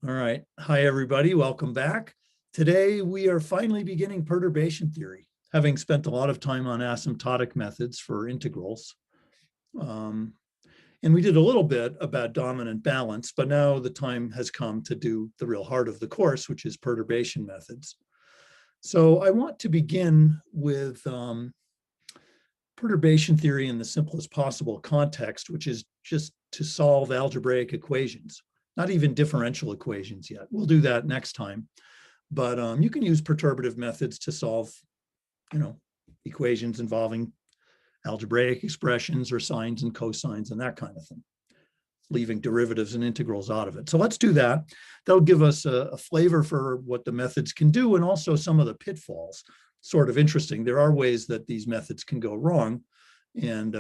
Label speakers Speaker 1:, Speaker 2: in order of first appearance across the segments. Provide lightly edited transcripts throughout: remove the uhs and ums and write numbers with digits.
Speaker 1: All right. Hi, everybody. Welcome back. Today, we are finally beginning perturbation theory, having spent a lot of time on asymptotic methods for integrals. And we did a little bit about dominant balance, but now the time has come to do the real heart of the course, which is perturbation methods. So I want to begin with perturbation theory in the simplest possible context, which is just to solve algebraic equations. Not even differential equations yet. We'll do that next time. But you can use perturbative methods to solve, equations involving algebraic expressions or sines and cosines and that kind of thing, leaving derivatives and integrals out of it. So let's do that. That'll give us a flavor for what the methods can do and also some of the pitfalls. Sort of interesting. There are ways that these methods can go wrong. And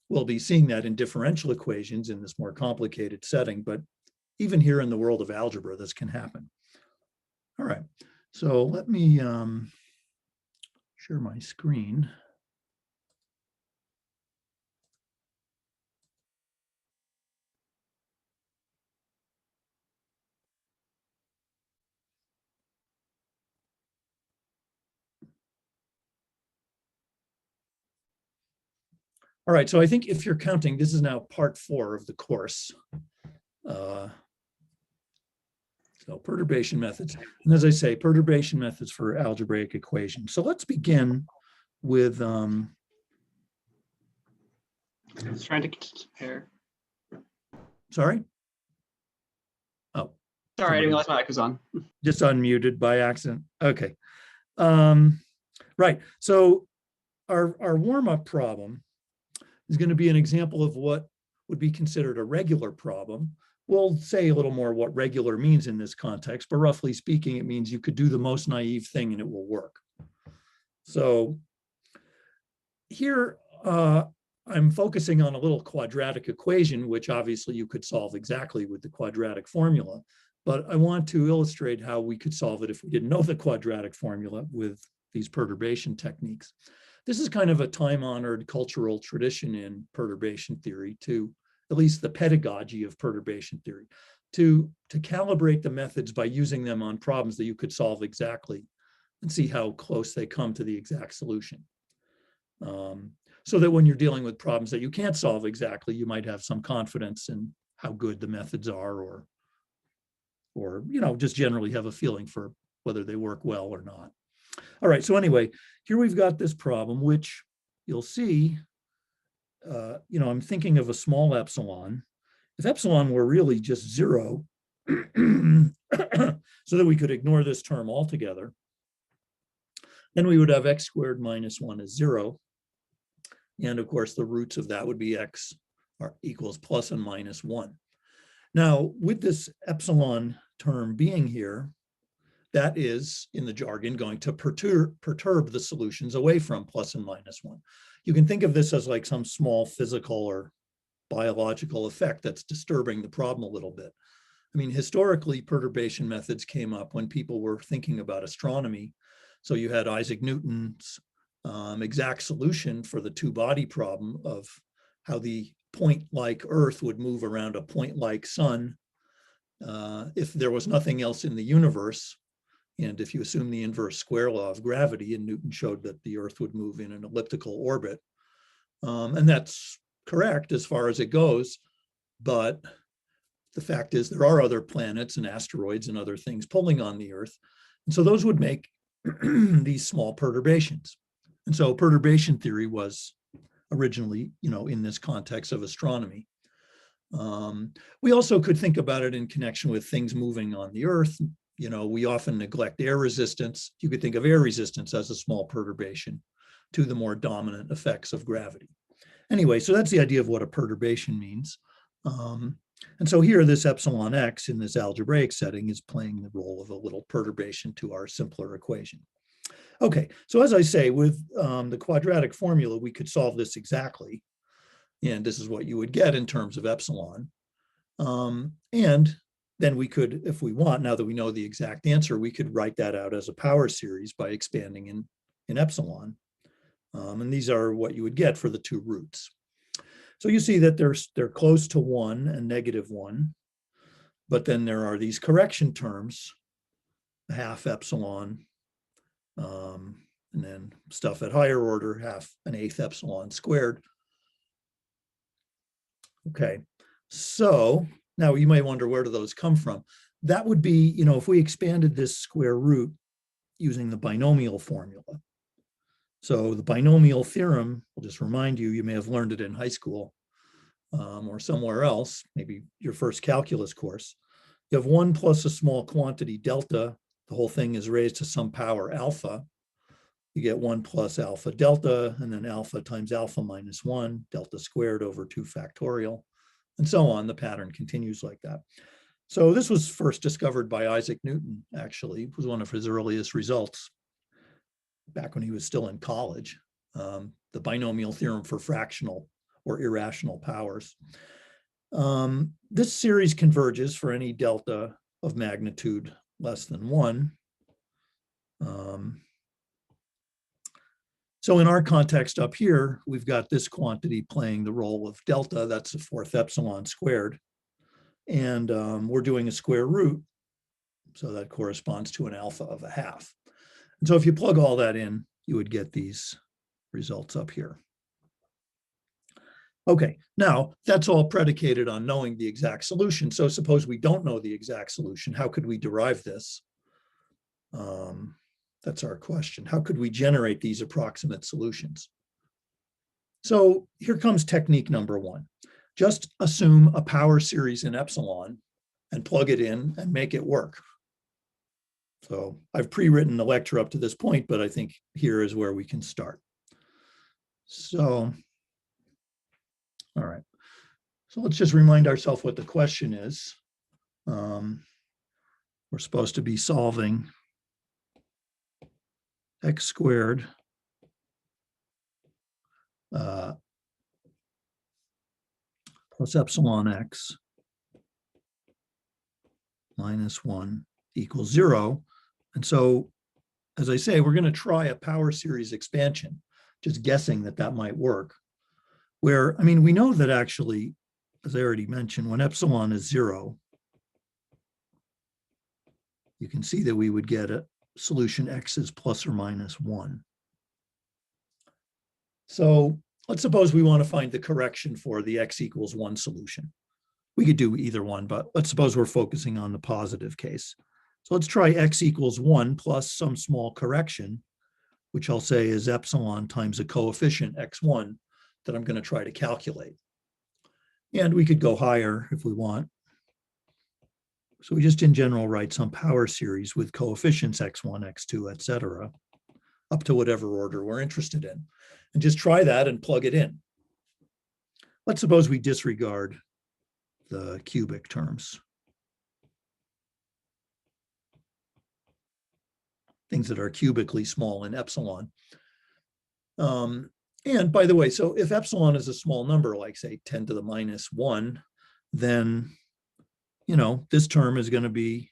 Speaker 1: we'll be seeing that in differential equations in this more complicated setting. But even here in the world of algebra, this can happen. All right, so let me share my screen. All right, so I think if you're counting, this is now part 4 of the course. So perturbation methods. And as I say, perturbation methods for algebraic equations. So let's begin with...
Speaker 2: I was trying to compare.
Speaker 1: Sorry? Oh.
Speaker 2: Sorry, I didn't realize my mic was on.
Speaker 1: Just unmuted by accident. Okay. Right, so our warm-up problem is going to be an example of what would be considered a regular problem. We'll say a little more what regular means in this context, but roughly speaking, it means you could do the most naive thing and it will work. So here, I'm focusing on a little quadratic equation, which obviously you could solve exactly with the quadratic formula. But I want to illustrate how we could solve it if we didn't know the quadratic formula with these perturbation techniques. This is kind of a time-honored cultural tradition in perturbation theory, to at least the pedagogy of perturbation theory, to calibrate the methods by using them on problems that you could solve exactly and see how close they come to the exact solution. So that when you're dealing with problems that you can't solve exactly, you might have some confidence in how good the methods are, or just generally have a feeling for whether they work well or not. All right, so anyway, here we've got this problem, which you'll see, I'm thinking of a small epsilon. If epsilon were really just 0, so that we could ignore this term altogether, then we would have x squared minus 1 is 0. And of course, the roots of that would be x equals plus and minus 1. Now, with this epsilon term being here, that is, in the jargon, going to perturb the solutions away from plus and minus 1. You can think of this as like some small physical or biological effect that's disturbing the problem a little bit. I mean, historically, perturbation methods came up when people were thinking about astronomy. So you had Isaac Newton's exact solution for the two-body problem of how the point-like Earth would move around a point-like sun if there was nothing else in the universe. And if you assume the inverse square law of gravity, and Newton showed that the Earth would move in an elliptical orbit. And that's correct as far as it goes. But the fact is there are other planets and asteroids and other things pulling on the Earth. And so those would make these small perturbations. And so perturbation theory was originally, in this context of astronomy. We also could think about it in connection with things moving on the Earth. We often neglect air resistance. You could think of air resistance as a small perturbation to the more dominant effects of gravity. Anyway, so that's the idea of what a perturbation means. And so here, this epsilon x in this algebraic setting is playing the role of a little perturbation to our simpler equation. Okay, so as I say, with the quadratic formula, we could solve this exactly. And this is what you would get in terms of epsilon. And then we could, if we want, now that we know the exact answer, we could write that out as a power series by expanding in epsilon. And these are what you would get for the two roots. So you see that they're close to 1 and -1. But then there are these correction terms, half epsilon, and then stuff at higher order, half an eighth epsilon squared. Okay, so now you might wonder, where do those come from? That would be, if we expanded this square root using the binomial formula. So the binomial theorem, I'll just remind you, you may have learned it in high school or somewhere else, maybe your first calculus course. You have 1 plus a small quantity delta. The whole thing is raised to some power alpha. You get 1 plus alpha delta, and then alpha times alpha minus 1, delta squared over 2 factorial, and so on. The pattern continues like that. So this was first discovered by Isaac Newton, actually. It was one of his earliest results back when he was still in college, the binomial theorem for fractional or irrational powers. This series converges for any delta of magnitude less than 1. So in our context up here, we've got this quantity playing the role of delta. That's the 4th epsilon squared. And we're doing a square root. So that corresponds to an alpha of a half. And so if you plug all that in, you would get these results up here. Okay, now that's all predicated on knowing the exact solution. So suppose we don't know the exact solution. How could we derive this? That's our question. How could we generate these approximate solutions? So here comes technique number 1. Just assume a power series in epsilon and plug it in and make it work. So I've pre-written the lecture up to this point, but I think here is where we can start. So, all right. So let's just remind ourselves what the question is. We're supposed to be solving x squared plus epsilon x minus 1 equals 0. And so, as I say, we're going to try a power series expansion, just guessing that that might work. Where, I mean, we know that actually, as I already mentioned, when epsilon is 0, you can see that we would get a solution x is plus or minus 1. So let's suppose we want to find the correction for the x equals 1 solution. We could do either one, but let's suppose we're focusing on the positive case. So let's try x equals 1 plus some small correction, which I'll say is epsilon times a coefficient x1 that I'm going to try to calculate. And we could go higher if we want. So we just in general write some power series with coefficients x1, x2, etc., up to whatever order we're interested in. And just try that and plug it in. Let's suppose we disregard the cubic terms, things that are cubically small in epsilon. And by the way, so if epsilon is a small number, like say 10 to the minus 1, then, this term is going to be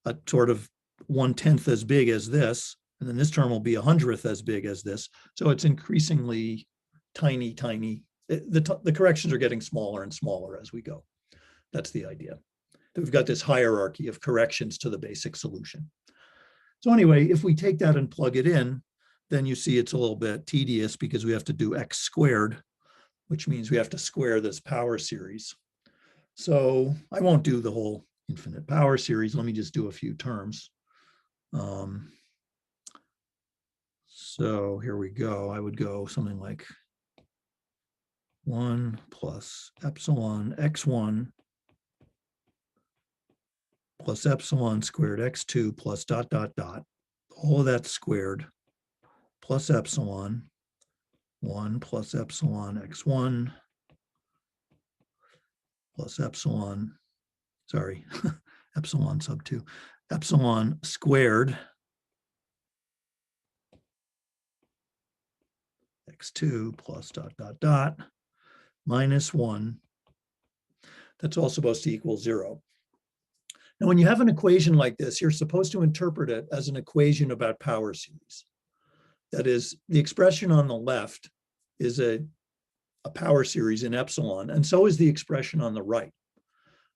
Speaker 1: a sort of 1/10 as big as this, and then this term will be 100th as big as this. So it's increasingly tiny. The corrections are getting smaller and smaller as we go. That's the idea. We've got this hierarchy of corrections to the basic solution. So anyway, if we take that and plug it in, then you see it's a little bit tedious because we have to do x squared, which means we have to square this power series. So I won't do the whole infinite power series. Let me just do a few terms. So here we go. I would go something like 1 plus epsilon x1 plus epsilon squared x2 plus ... All of that squared plus epsilon 1 plus epsilon x1 plus epsilon, epsilon sub 2, epsilon squared x2 plus ... minus 1. That's all supposed to equal 0. Now, when you have an equation like this, you're supposed to interpret it as an equation about power series. That is, the expression on the left is a power series in epsilon, and so is the expression on the right.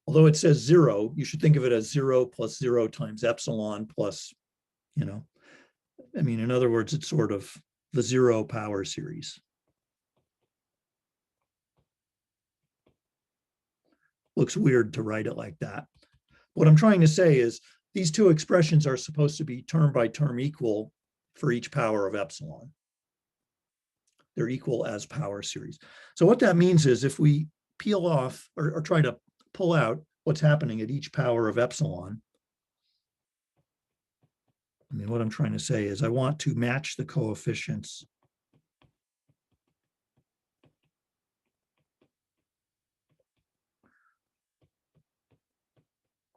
Speaker 1: although it says 0, you should think of it as 0 plus 0 times epsilon plus, I mean, in other words, it's sort of the 0 power series. Looks weird to write it like that. What I'm trying to say is these two expressions are supposed to be term by term equal for each power of epsilon. They're equal as power series. So what that means is if we peel off or try to pull out what's happening at each power of epsilon, I mean, what I'm trying to say is I want to match the coefficients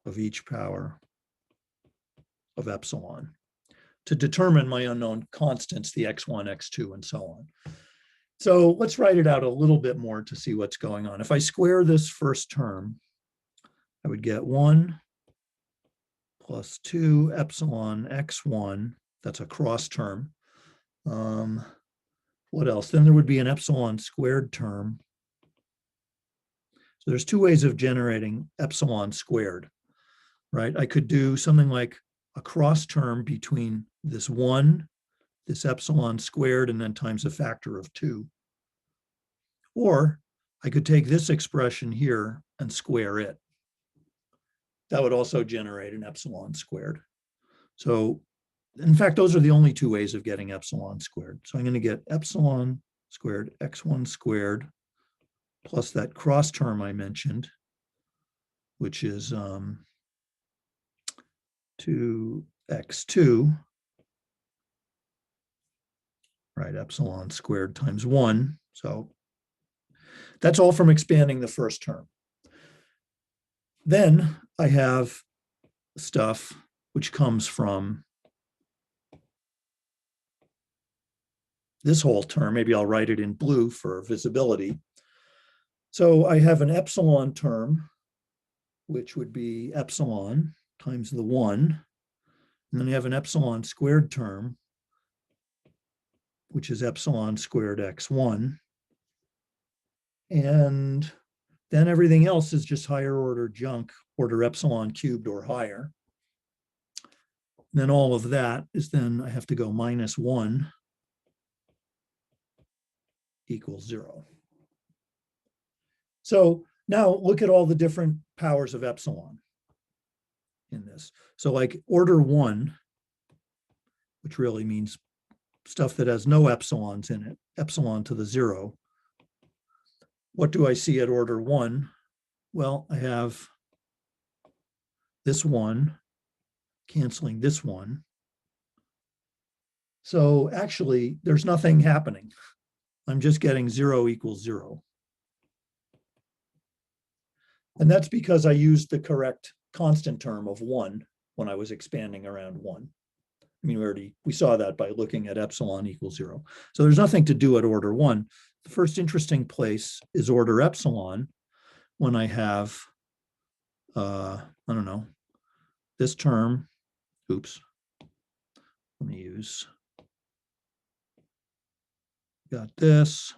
Speaker 1: of each power of epsilon to determine my unknown constants, the x1, x2, and so on. So let's write it out a little bit more to see what's going on. If I square this first term, I would get 1 plus 2 epsilon x1. That's a cross term. What else? Then there would be an epsilon squared term. So there's two ways of generating epsilon squared, right? I could do something like a cross term between this 1, this epsilon squared, and then times a factor of 2. Or I could take this expression here and square it. That would also generate an epsilon squared. So in fact, those are the only two ways of getting epsilon squared. So I'm going to get epsilon squared x1 squared plus that cross term I mentioned, which is 2x2, right, epsilon squared times 1. So that's all from expanding the first term. Then I have stuff which comes from this whole term. Maybe I'll write it in blue for visibility. So I have an epsilon term, which would be epsilon times the 1. And then you have an epsilon squared term, which is epsilon squared x1. And then everything else is just higher order junk, order epsilon cubed or higher. Then all of that is then I have to go minus 1 equals 0. So now look at all the different powers of epsilon in this. So like order 1, which really means stuff that has no epsilons in it, epsilon to the 0. What do I see at order 1? Well, I have this 1 canceling this 1. So actually, there's nothing happening. I'm just getting 0 equals 0. And that's because I used the correct constant term of 1 when I was expanding around 1. I mean, we saw that by looking at epsilon equals 0. So there's nothing to do at order 1. The first interesting place is order epsilon when I have, I don't know, this term, oops, let me use, got this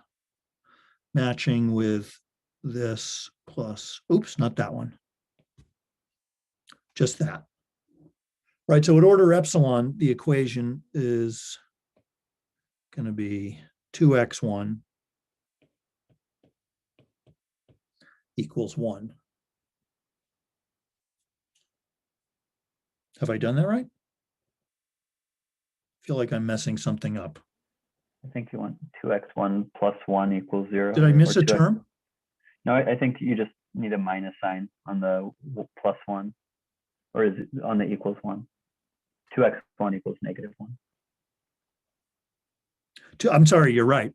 Speaker 1: matching with this plus, oops, not that one, just that. Right, so at order epsilon, the equation is going to be 2x1 equals 1. Have I done that right? I feel like I'm messing something up.
Speaker 3: I think you want 2x1 plus 1 equals 0.
Speaker 1: Did I miss a term?
Speaker 3: No, I think you just need a minus sign on the plus 1, or is it on the equals 1? 2x1 equals negative 1.
Speaker 1: I'm sorry, you're right.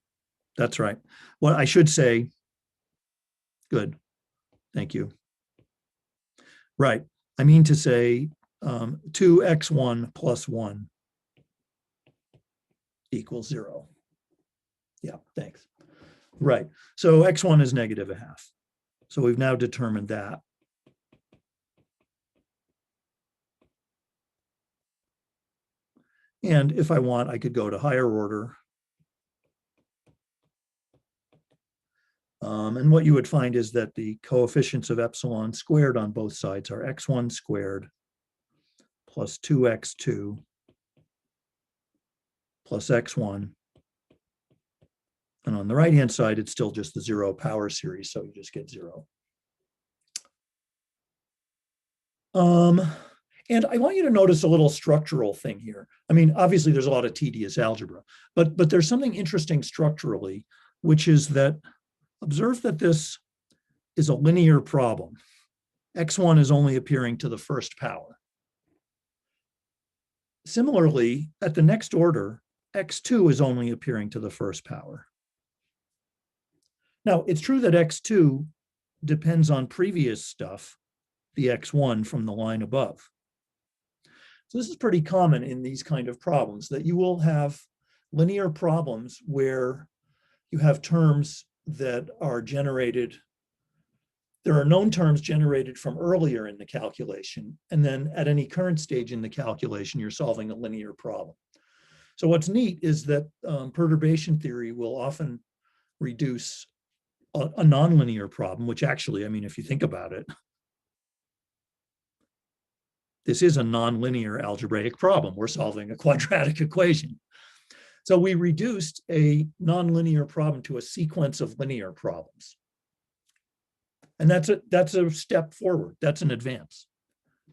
Speaker 1: That's right. Well, I should say, good, thank you. Right, I mean to say 2x1 plus 1 equals 0. Yeah, thanks. Right, so x1 is negative 1/2. So we've now determined that. And if I want, I could go to higher order. And what you would find is that the coefficients of epsilon squared on both sides are x1 squared plus 2x2 plus x1. And on the right-hand side, it's still just the 0 power series, so you just get 0. And I want you to notice a little structural thing here. I mean, obviously, there's a lot of tedious algebra, but there's something interesting structurally, which is that observe that this is a linear problem. x1 is only appearing to the first power. Similarly, at the next order, x2 is only appearing to the first power. Now, it's true that x2 depends on previous stuff, the x1 from the line above. So this is pretty common in these kind of problems, that you will have linear problems where you have terms that are generated. There are known terms generated from earlier in the calculation, and then at any current stage in the calculation, you're solving a linear problem. So what's neat is that perturbation theory will often reduce a nonlinear problem, which actually, I mean, if you think about it, this is a nonlinear algebraic problem. We're solving a quadratic equation. So we reduced a nonlinear problem to a sequence of linear problems. And that's a step forward. That's an advance,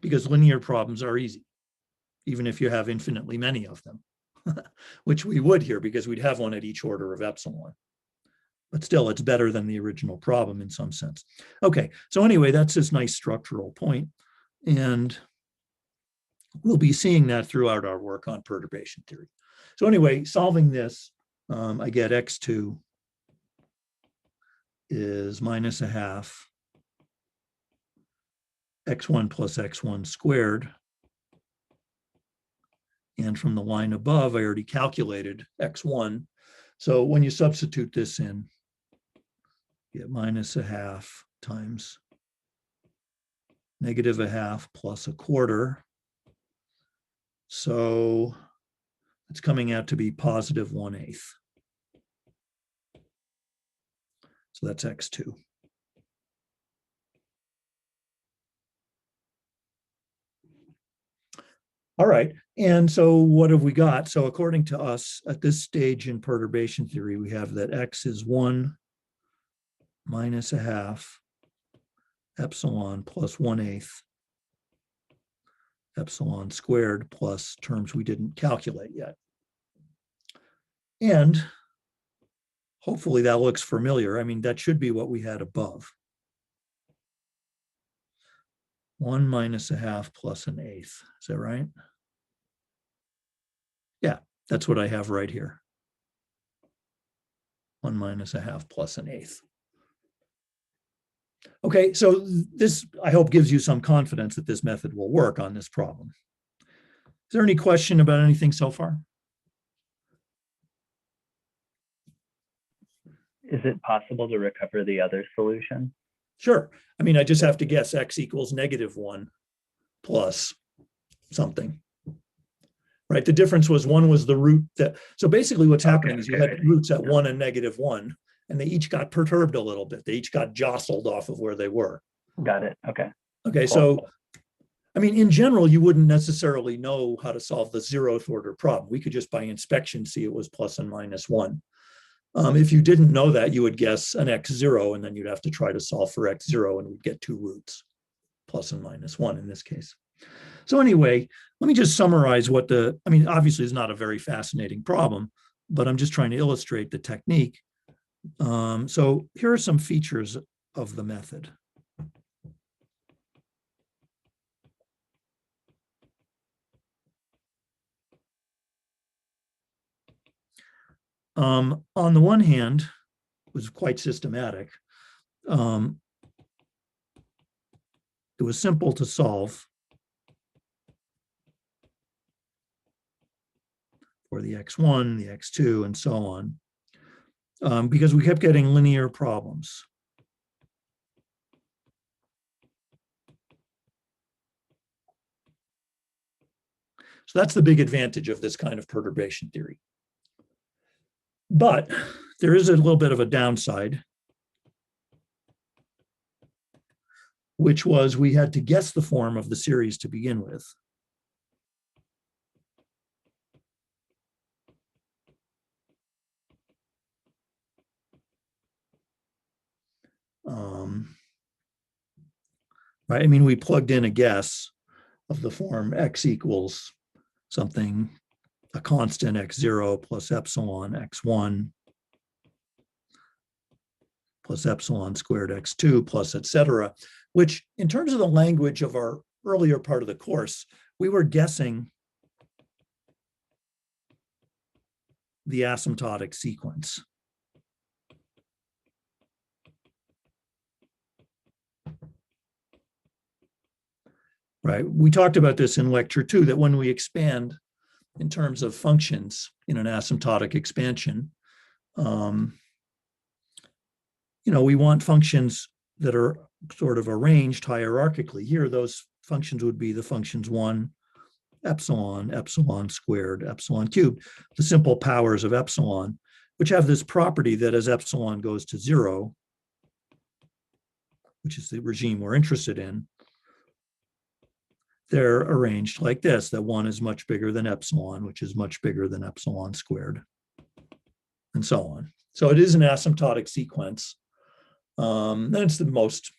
Speaker 1: because linear problems are easy, even if you have infinitely many of them, which we would here because we'd have one at each order of epsilon. But still, it's better than the original problem in some sense. Okay, so anyway, that's this nice structural point. And we'll be seeing that throughout our work on perturbation theory. So anyway, solving this, I get x2 is minus a half x1 plus x1 squared. And from the line above, I already calculated x1. So when you substitute this in, you get minus a half times negative a half plus a quarter. So it's coming out to be positive 1/8. So that's x2. All right, and so what have we got? So according to us, at this stage in perturbation theory, we have that x is 1 minus a half epsilon plus 1/8 epsilon squared plus terms we didn't calculate yet. And hopefully that looks familiar. I mean, that should be what we had above. 1 minus a half plus 1/8. Is that right? Yeah, that's what I have right here. 1 minus a half plus 1/8. Okay, so this, I hope, gives you some confidence that this method will work on this problem. Is there any question about anything so far?
Speaker 3: Is it possible to recover the other solution?
Speaker 1: Sure. I mean, I just have to guess x equals -1 plus something, right? The difference was one was the root that, so basically what's happening is you had roots at 1 and -1, and they each got perturbed a little bit. They each got jostled off of where they were.
Speaker 3: Got it. Okay.
Speaker 1: Okay,
Speaker 3: Cool.
Speaker 1: so, I mean, in general, you wouldn't necessarily know how to solve the 0th order problem. We could just by inspection see it was plus and minus 1. If you didn't know that, you would guess an x0, and then you'd have to try to solve for x0, and we'd get two roots, plus and minus 1 in this case. So anyway, let me just summarize what I mean, obviously it's not a very fascinating problem, but I'm just trying to illustrate the technique. So here are some features of the method. On the one hand, it was quite systematic. It was simple to solve for the x1, the x2, and so on, because we kept getting linear problems. So that's the big advantage of this kind of perturbation theory. But there is a little bit of a downside. which was we had to guess the form of the series to begin with. Right, I mean, we plugged in a guess of the form x equals something, a constant x0 plus epsilon x1 plus epsilon squared x2 plus et cetera, which in terms of the language of our earlier part of the course, we were guessing the asymptotic sequence. Right, we talked about this in lecture 2, that when we expand in terms of functions in an asymptotic expansion, we want functions that are sort of arranged hierarchically. Here, those functions would be the functions 1, epsilon, epsilon squared, epsilon cubed, the simple powers of epsilon, which have this property that as epsilon goes to 0, which is the regime we're interested in, they're arranged like this, that 1 is much bigger than epsilon, which is much bigger than epsilon squared, and so on. So it is an asymptotic sequence. And it's the most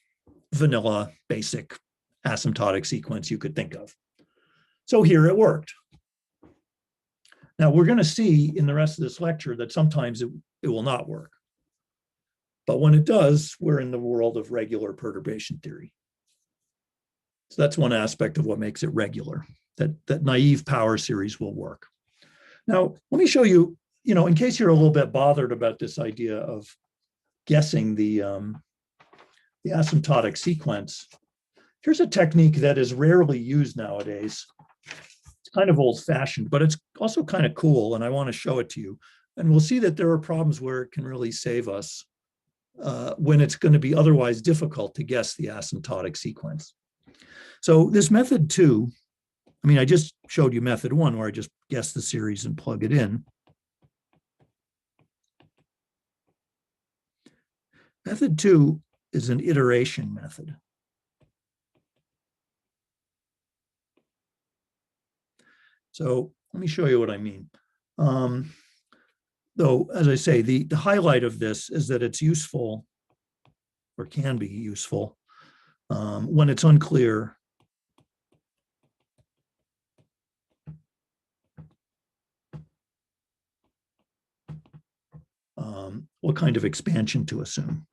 Speaker 1: vanilla, basic asymptotic sequence you could think of. So here it worked. Now we're going to see in the rest of this lecture that sometimes it will not work. But when it does, we're in the world of regular perturbation theory. So that's one aspect of what makes it regular, that naive power series will work. Now, let me show you, in case you're a little bit bothered about this idea of guessing the asymptotic sequence, here's a technique that is rarely used nowadays. It's kind of old-fashioned, but it's also kind of cool, and I want to show it to you. And we'll see that there are problems where it can really save us when it's going to be otherwise difficult to guess the asymptotic sequence. So this method 2, I just showed you method 1 where I just guess the series and plug it in. Method 2 is an iteration method. So let me show you what I mean. Though, as I say, the highlight of this is that it's useful, or can be useful, when it's unclear what kind of expansion to assume.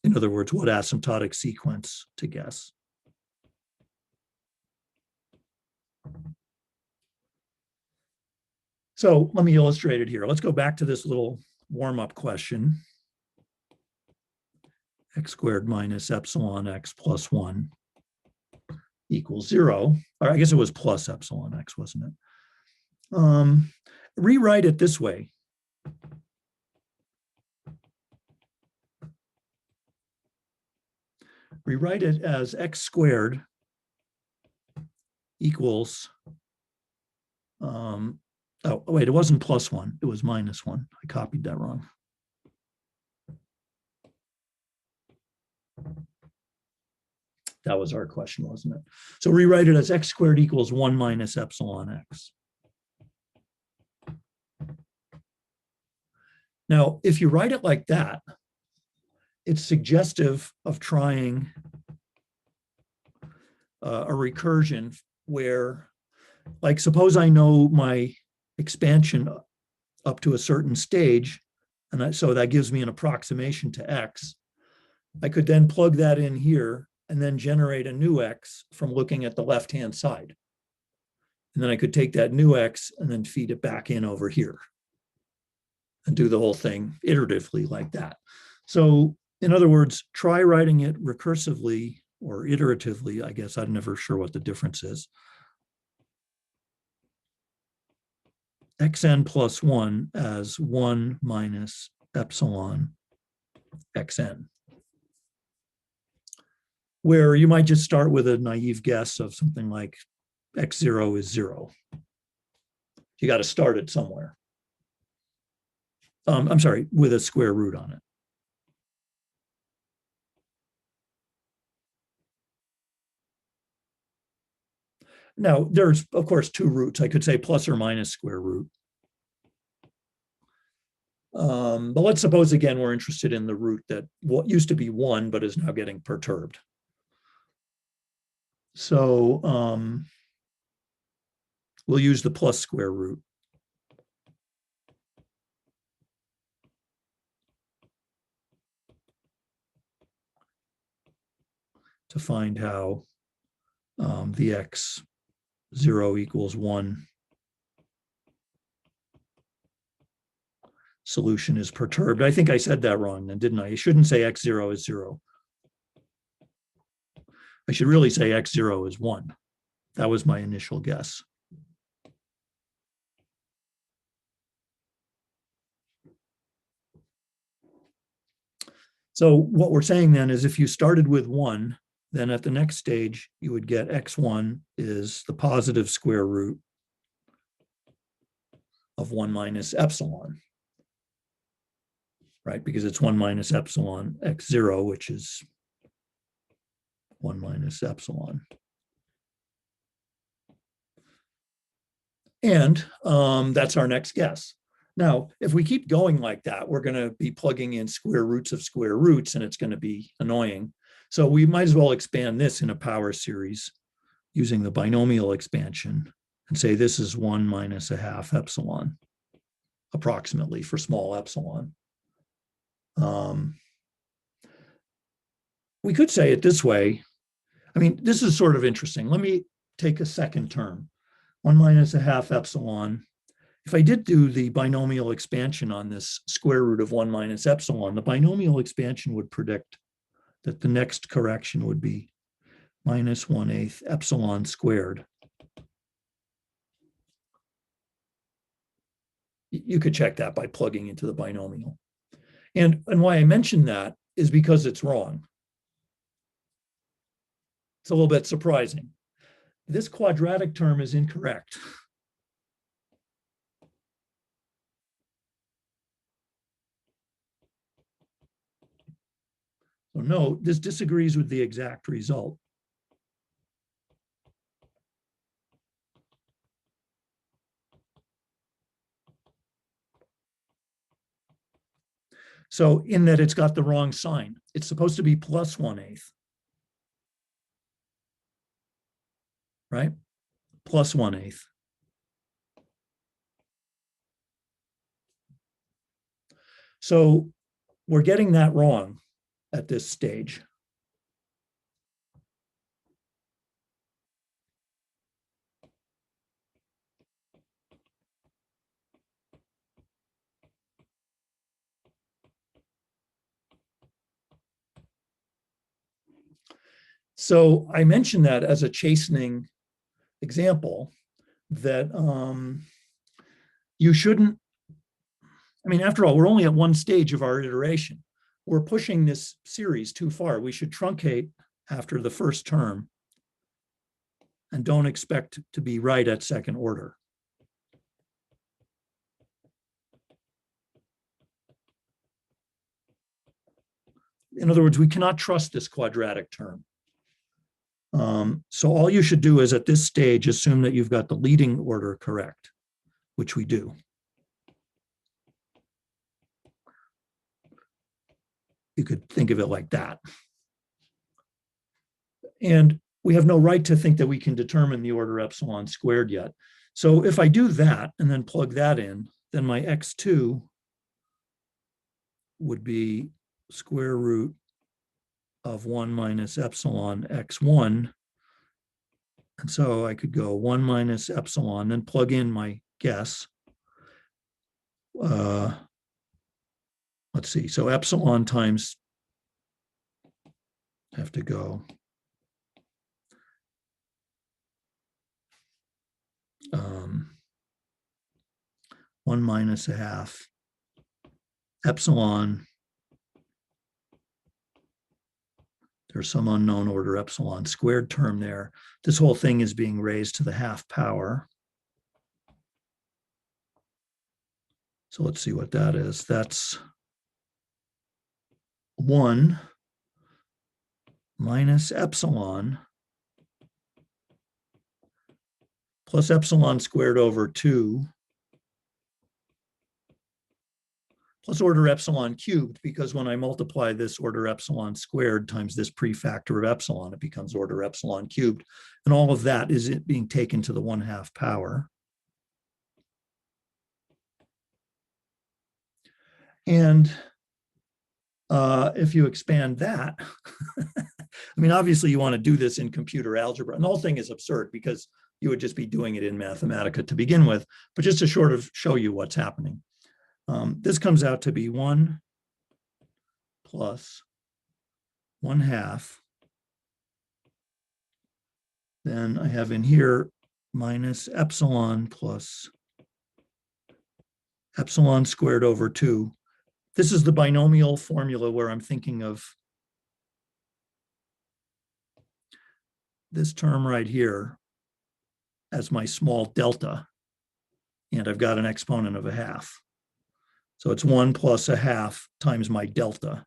Speaker 1: In other words, what asymptotic sequence to guess. So let me illustrate it here. Let's go back to this little warm-up question. X squared minus epsilon x plus 1 equals 0. Or I guess it was plus epsilon x, wasn't it? Rewrite it this way. Rewrite it as x squared equals, oh, wait, it wasn't plus 1, it was minus 1. I copied that wrong. That was our question, wasn't it? So rewrite it as x squared equals 1 minus epsilon x. Now, if you write it like that, it's suggestive of trying a recursion where, like, suppose I know my expansion up to a certain stage, and so that gives me an approximation to x. I could then plug that in here and then generate a new x from looking at the left-hand side. And then I could take that new x and then feed it back in over here and do the whole thing iteratively like that. So in other words, try writing it recursively or iteratively, I guess. I'm never sure what the difference is. Xn plus 1 as 1 minus epsilon xn, where you might just start with a naive guess of something like x0 is 0. You got to start it somewhere. I'm sorry, with a square root on it. Now, there's, of course, two roots. I could say plus or minus square root. But let's suppose, again, we're interested in the root that what used to be 1, but is now getting perturbed. So we'll use the plus square root. To find how the x0 equals 1 solution is perturbed. I think I said that wrong then, didn't I? I shouldn't say x0 is 0. I should really say x0 is 1. That was my initial guess. So what we're saying then is if you started with 1, then at the next stage, you would get x1 is the positive square root of 1 minus epsilon, right? Because it's 1 minus epsilon x0, which is 1 minus epsilon. And that's our next guess. Now, if we keep going like that, we're going to be plugging in square roots of square roots, and it's going to be annoying. So we might as well expand this in a power series using the binomial expansion and say this is 1 minus a half epsilon, approximately, for small epsilon. We could say it this way. I mean, this is sort of interesting. Let me take a second term, 1 minus a half epsilon. If I did do the binomial expansion on this square root of 1 minus epsilon, the binomial expansion would predict that the next correction would be minus 1/8 epsilon squared. You could check that by plugging into the binomial. And why I mention that is because it's wrong. It's a little bit surprising. This quadratic term is incorrect. So no, this disagrees with the exact result. So in that it's got the wrong sign. It's supposed to be plus 1/8. Right? Plus 1/8. So we're getting that wrong at this stage. So I mentioned that as a chastening example that you shouldn't, I mean, after all, we're only at one stage of our iteration. We're pushing this series too far. We should truncate after the first term and don't expect to be right at second order. In other words, we cannot trust this quadratic term. So all you should do is at this stage, assume that you've got the leading order correct, which we do. You could think of it like that. And we have no right to think that we can determine the order epsilon squared yet. So if I do that and then plug that in, then my x2 would be square root of 1 minus epsilon x1. And so I could go 1 minus epsilon, then plug in my guess. Let's see, so epsilon times, I have to go 1 minus a half epsilon. There's some unknown order epsilon squared term there. This whole thing is being raised to the half power. So let's see what that is. That's 1 minus epsilon plus epsilon squared over 2 plus order epsilon cubed, because when I multiply this order epsilon squared times this prefactor of epsilon, it becomes order epsilon cubed. And all of that is it being taken to the 1/2 power. And if you expand that, I mean, obviously you want to do this in computer algebra. And the whole thing is absurd because you would just be doing it in Mathematica to begin with, but just to sort of show you what's happening. This comes out to be 1 plus 1/2. Then I have in here minus epsilon plus epsilon squared over 2. This is the binomial formula where I'm thinking of this term right here as my small delta, and I've got an exponent of 1/2. So it's 1 plus 1/2 times my delta.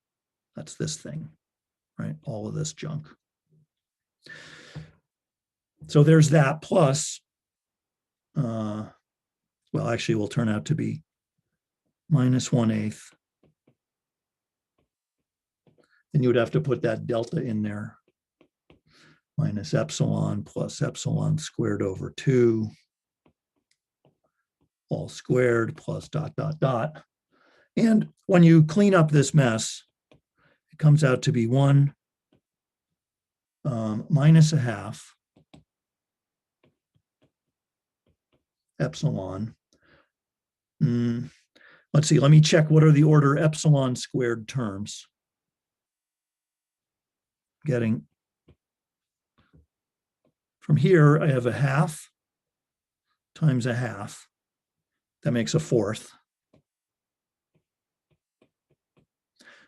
Speaker 1: That's this thing, right? All of this junk. So there's that plus, well, actually will turn out to be minus 1/8. And you would have to put that delta in there. Minus epsilon plus epsilon squared over 2, all squared plus dot, dot, dot. And when you clean up this mess, it comes out to be 1 minus 1/2 epsilon. Let's see, let me check what are the order epsilon squared terms. Getting from here, I have 1/2 times 1/2. That makes 1/4.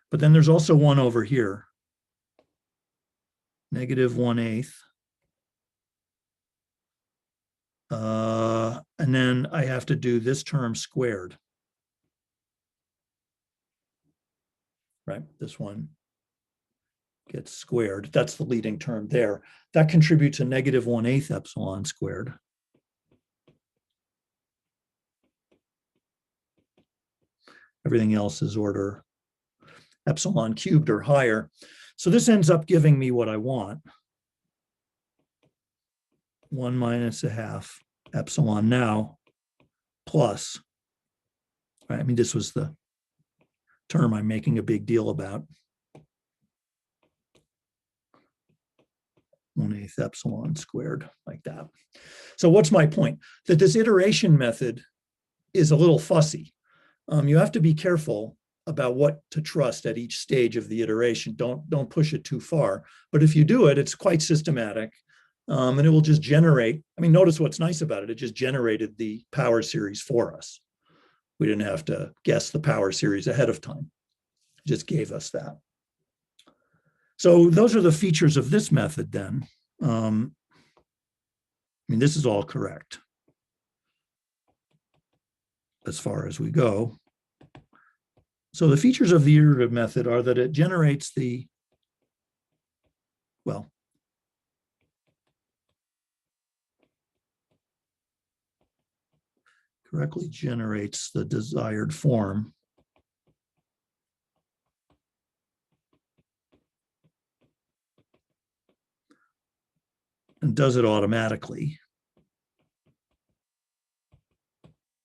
Speaker 1: But then there's also 1 over here, negative 1/8. And then I have to do this term squared. Right, this one gets squared. That's the leading term there. That contributes a negative 1/8 epsilon squared. Everything else is order epsilon cubed or higher. So this ends up giving me what I want. 1 minus 1/2 epsilon now plus, right? I mean, this was the term I'm making a big deal about. 1/8 epsilon squared, like that. So what's my point? That this iteration method is a little fussy. You have to be careful about what to trust at each stage of the iteration. Don't push it too far. But if you do it, it's quite systematic. And it will just generate. I mean, notice what's nice about it. It just generated the power series for us. We didn't have to guess the power series ahead of time. It just gave us that. So those are the features of this method then. I mean, this is all correct as far as we go. So the features of the iterative method are that it generates the, well, correctly generates the desired form. And does it automatically.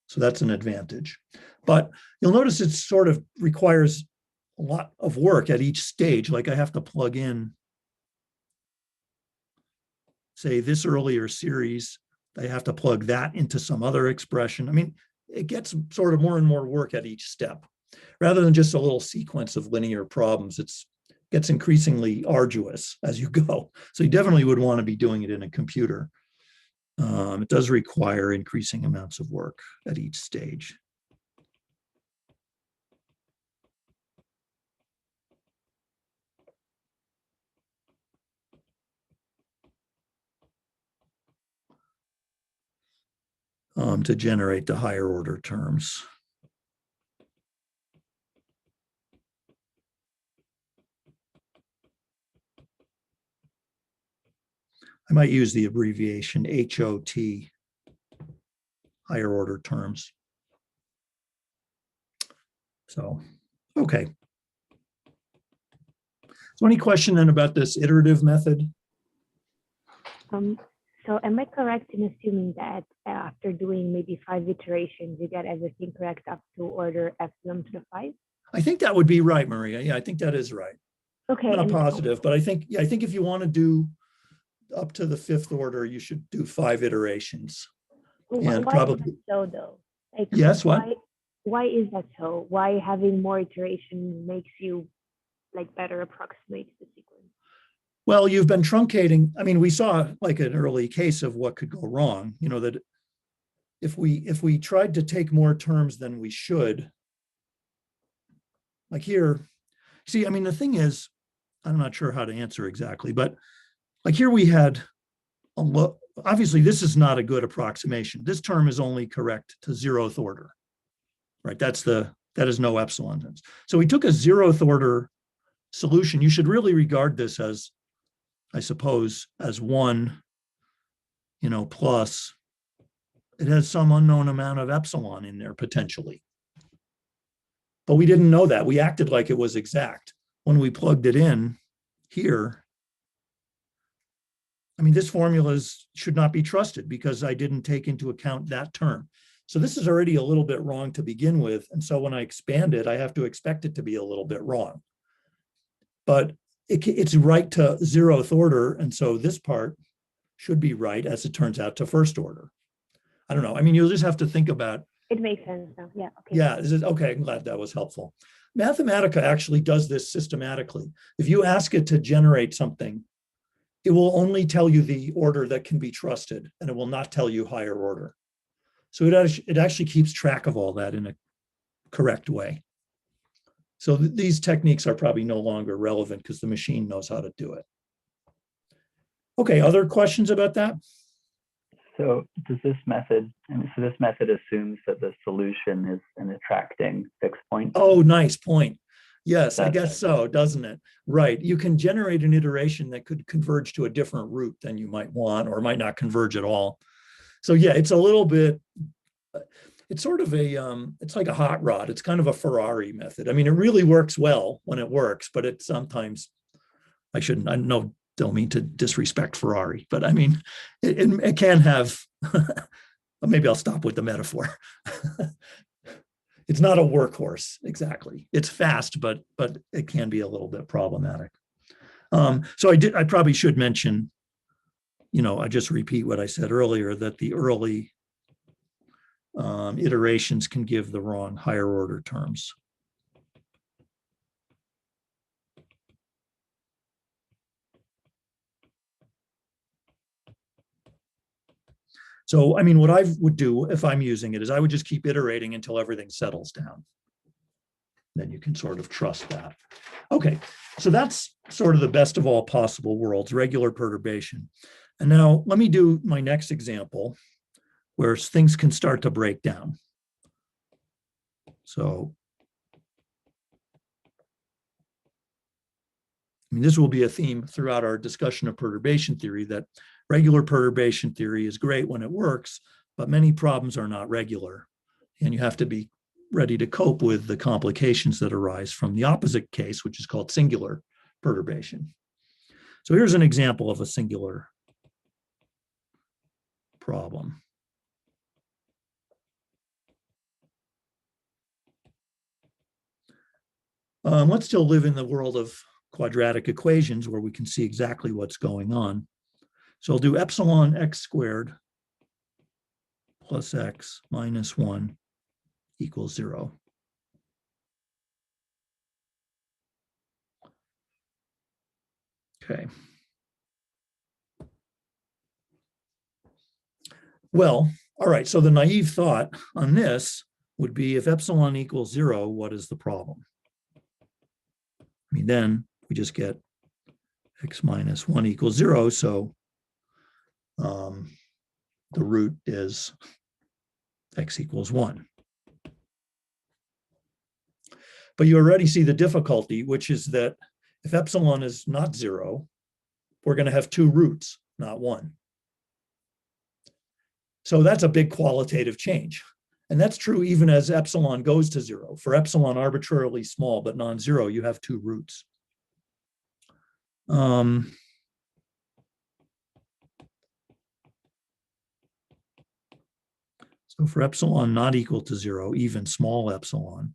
Speaker 1: So that's an advantage. But you'll notice it sort of requires a lot of work at each stage. Like I have to plug in, say, this earlier series. I have to plug that into some other expression. I mean, it gets sort of more and more work at each step. Rather than just a little sequence of linear problems, it gets increasingly arduous as you go. So you definitely would want to be doing it in a computer. It does require increasing amounts of work at each stage. To generate the higher order terms. I might use the abbreviation HOT, higher order terms. So, okay. So any question then about this iterative method?
Speaker 4: So am I correct in assuming that after doing maybe 5 iterations, you get everything correct up to order epsilon to the 5?
Speaker 1: I think that would be right, Maria. Yeah, I think that is right.
Speaker 4: Okay.
Speaker 1: Not positive, but I think, yeah, I think if you want to do up to the 5th order, you should do 5 iterations. And
Speaker 4: why
Speaker 1: probably,
Speaker 4: is that so though? Like,
Speaker 1: yes, what?
Speaker 4: Why is that so? Why having more iterations makes you like better approximate the sequence?
Speaker 1: Well, you've been truncating. I mean, we saw like an early case of what could go wrong, you know, that if we tried to take more terms than we should, like here, see, I mean, the thing is, I'm not sure how to answer exactly, but like here we had a look. Obviously, this is not a good approximation. This term is only correct to 0th order, right? That is no epsilon. So we took a 0th order solution. You should really regard this as, I suppose, as 1, you know, plus it has some unknown amount of epsilon in there potentially. But we didn't know that. We acted like it was exact. When we plugged it in here, I mean, this formula should not be trusted because I didn't take into account that term. So this is already a little bit wrong to begin with. And so when I expand it, I have to expect it to be a little bit wrong. But it's right to 0th order. And so this part should be right, as it turns out, to 1st order. I don't know. I mean, you'll just have to think about.
Speaker 4: It makes sense now. Yeah. Okay.
Speaker 1: Yeah. Okay. I'm glad that was helpful. Mathematica actually does this systematically. If you ask it to generate something, it will only tell you the order that can be trusted, and it will not tell you higher order. So it actually keeps track of all that in a correct way. So these techniques are probably no longer relevant because the machine knows how to do it. Okay, other questions about that?
Speaker 3: So does this method, and so this method assumes that the solution is an attracting fixed point?
Speaker 1: Oh, nice point. Yes, I guess so, doesn't it? Right. You can generate an iteration that could converge to a different route than you might want, or might not converge at all. So yeah, it's a little bit, it's sort of it's like a hot rod. It's kind of a Ferrari method. I mean, it really works well when it works, but it sometimes, don't mean to disrespect Ferrari, but I mean, it can have, maybe I'll stop with the metaphor. It's not a workhorse, exactly. It's fast, but it can be a little bit problematic. So I probably should mention, you know, I just repeat what I said earlier, that the early iterations can give the wrong higher order terms. So, I mean, what I would do if I'm using it is I would just keep iterating until everything settles down. Then you can sort of trust that. Okay, so that's sort of the best of all possible worlds, regular perturbation. And now let me do my next example where things can start to break down. So, I mean, this will be a theme throughout our discussion of perturbation theory, that regular perturbation theory is great when it works, but many problems are not regular. And you have to be ready to cope with the complications that arise from the opposite case, which is called singular perturbation. So here's an example of a singular problem. Let's still live in the world of quadratic equations where we can see exactly what's going on. So I'll do epsilon x squared plus x minus 1 equals 0. Okay. Well, all right, so the naive thought on this would be if epsilon equals 0, what is the problem? I mean, then we just get x minus 1 equals 0, so the root is x equals 1. But you already see the difficulty, which is that if epsilon is not 0, we're going to have 2 roots. not 1. So that's a big qualitative change. And that's true even as epsilon goes to 0. For epsilon arbitrarily small but non-zero, you have 2 roots. So for epsilon not equal to 0, even small epsilon,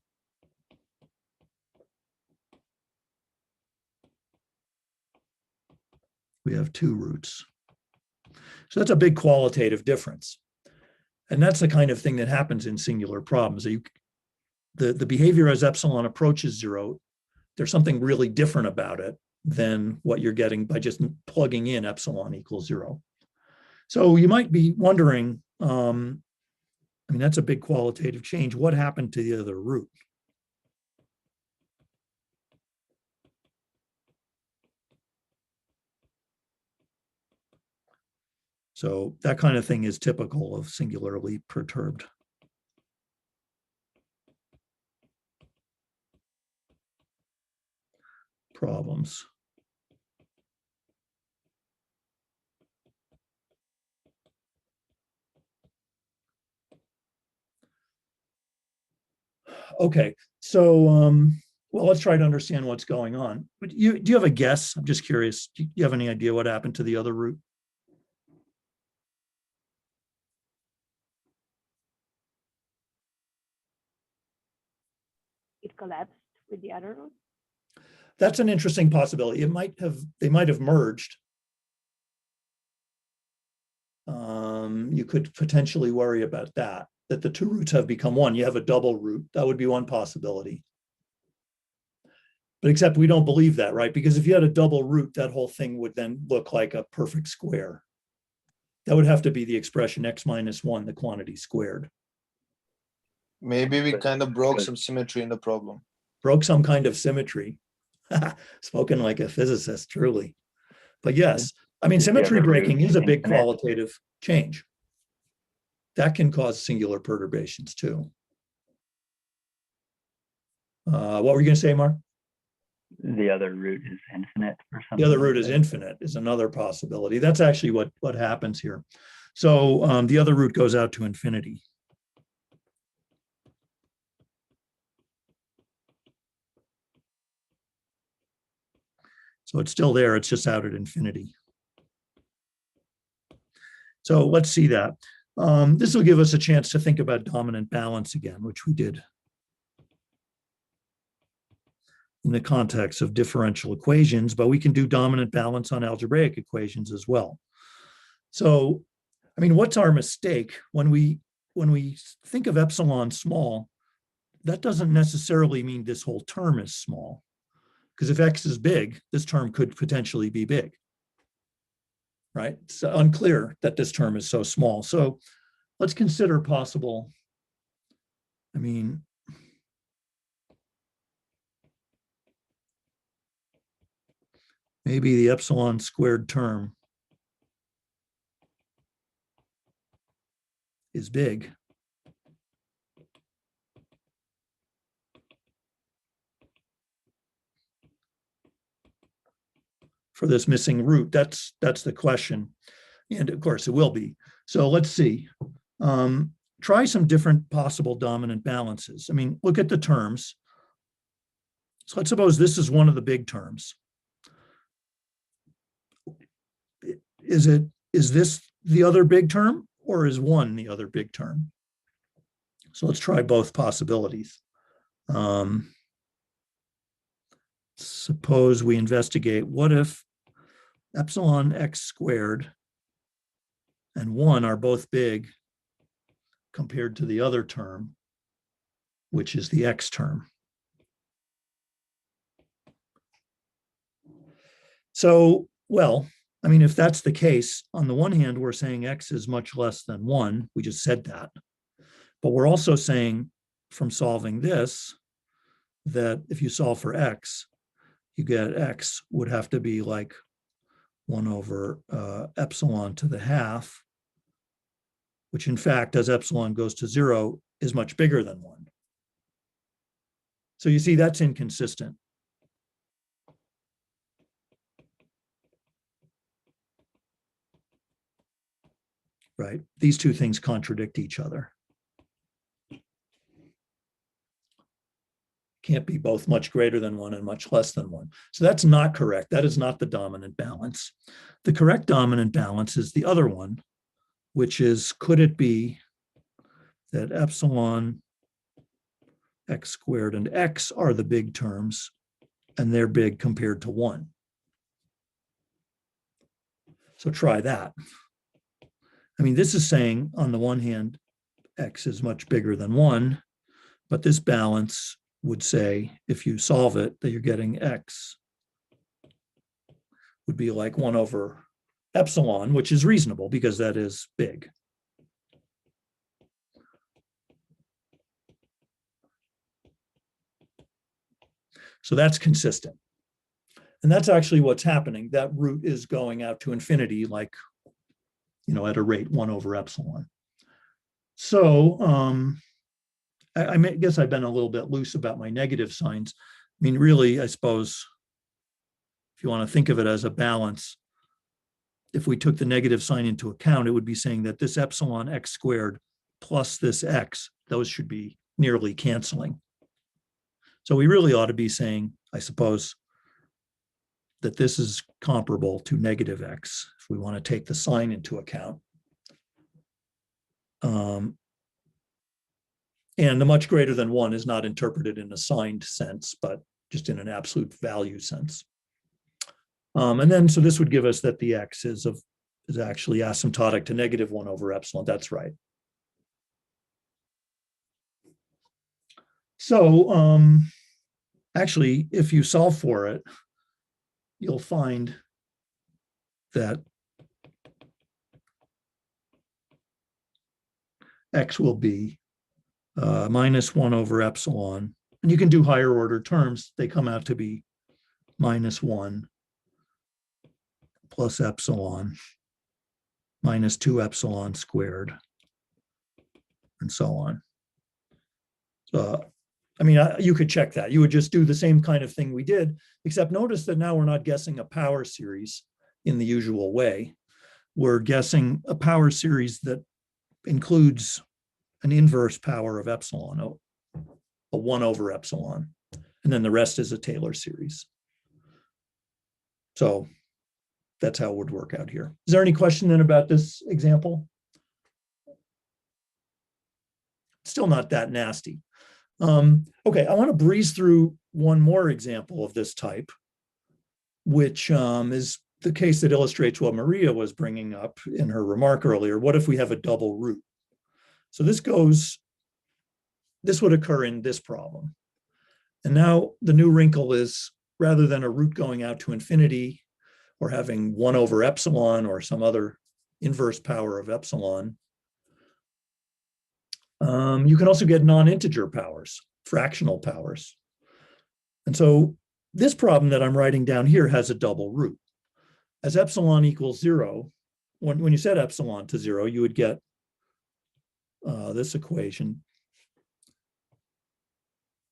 Speaker 1: we have 2 roots. So that's a big qualitative difference. And that's the kind of thing that happens in singular problems. The behavior as epsilon approaches 0, there's something really different about it than what you're getting by just plugging in epsilon equals 0. So you might be wondering, I mean, that's a big qualitative change. What happened to the other root? So that kind of thing is typical of singularly perturbed problems. Okay, so well, let's try to understand what's going on. But do you have a guess? I'm just curious. Do you have any idea what happened to the other root?
Speaker 4: It collapsed with the other root.
Speaker 1: That's an interesting possibility. They might have merged. You could potentially worry about that the 2 roots have become 1. You have a double root. That would be one possibility. But except we don't believe that, right? Because if you had a double root, that whole thing would then look like a perfect square. That would have to be the expression x minus 1, the quantity squared.
Speaker 5: Maybe we kind of broke some symmetry in the problem.
Speaker 1: Broke some kind of symmetry. Spoken like a physicist, truly. But yes, I mean, symmetry breaking is a big qualitative change. That can cause singular perturbations too. What were you going to say, Mark?
Speaker 3: The other root is infinite or something.
Speaker 1: The other root is infinite is another possibility. That's actually what happens here. So the other root goes out to infinity. So it's still there, it's just out at infinity. So let's see that. This will give us a chance to think about dominant balance again, which we did in the context of differential equations, but we can do dominant balance on algebraic equations as well. So, I mean, what's our mistake when we think of epsilon small? That doesn't necessarily mean this whole term is small, because if x is big, this term could potentially be big, right? It's unclear that this term is so small. So let's consider possible, I mean, maybe the epsilon squared term is big. For this missing root, that's the question. And of course it will be. So let's see. Try some different possible dominant balances. I mean, look at the terms. So let's suppose this is one of the big terms. Is this the other big term, or is 1 the other big term? So let's try both possibilities. Suppose we investigate, what if epsilon x squared and 1 are both big compared to the other term, which is the x term. So, well, I mean, if that's the case, on the one hand, we're saying x is much less than 1. We just said that. But we're also saying from solving this, that if you solve for x, you get x would have to be like 1 over epsilon to the half, which in fact, as epsilon goes to 0, is much bigger than 1. So you see, that's inconsistent. right? These two things contradict each other. Can't be both much greater than one and much less than one. So that's not correct. That is not the dominant balance. The correct dominant balance is the other one, which is, could it be that epsilon x squared and x are the big terms, and they're big compared to 1? So try that. I mean, this is saying, on the one hand, x is much bigger than 1, but this balance would say, if you solve it, that you're getting x would be like 1 over epsilon, which is reasonable because that is big. So that's consistent. And that's actually what's happening. That root is going out to infinity, like, at a rate 1 over epsilon. So I guess I've been a little bit loose about my negative signs. I mean, really, I suppose, if you want to think of it as a balance, if we took the negative sign into account, it would be saying that this epsilon x squared plus this x, those should be nearly canceling. So we really ought to be saying, I suppose, that this is comparable to negative x, if we want to take the sign into account. And the much greater than 1 is not interpreted in a signed sense, but just in an absolute value sense. And then, so this would give us that the x is actually asymptotic to negative 1 over epsilon. That's right. So actually, if you solve for it, you'll find that x will be minus 1 over epsilon. And you can do higher order terms. They come out to be minus 1 plus epsilon minus 2 epsilon squared, and so on. So, I mean, you could check that. You would just do the same kind of thing we did, except notice that now we're not guessing a power series in the usual way. We're guessing a power series that includes an inverse power of epsilon, a 1 over epsilon, and then the rest is a Taylor series. So that's how it would work out here. Is there any question then about this example? Still not that nasty. Okay, I want to breeze through one more example of this type, which is the case that illustrates what Maria was bringing up in her remark earlier. What if we have a double root? So this would occur in this problem. And now the new wrinkle is, rather than a root going out to infinity or having 1 over epsilon or some other inverse power of epsilon, you can also get non-integer powers, fractional powers. And so this problem that I'm writing down here has a double root. As epsilon equals 0, when you set epsilon to 0, you would get this equation,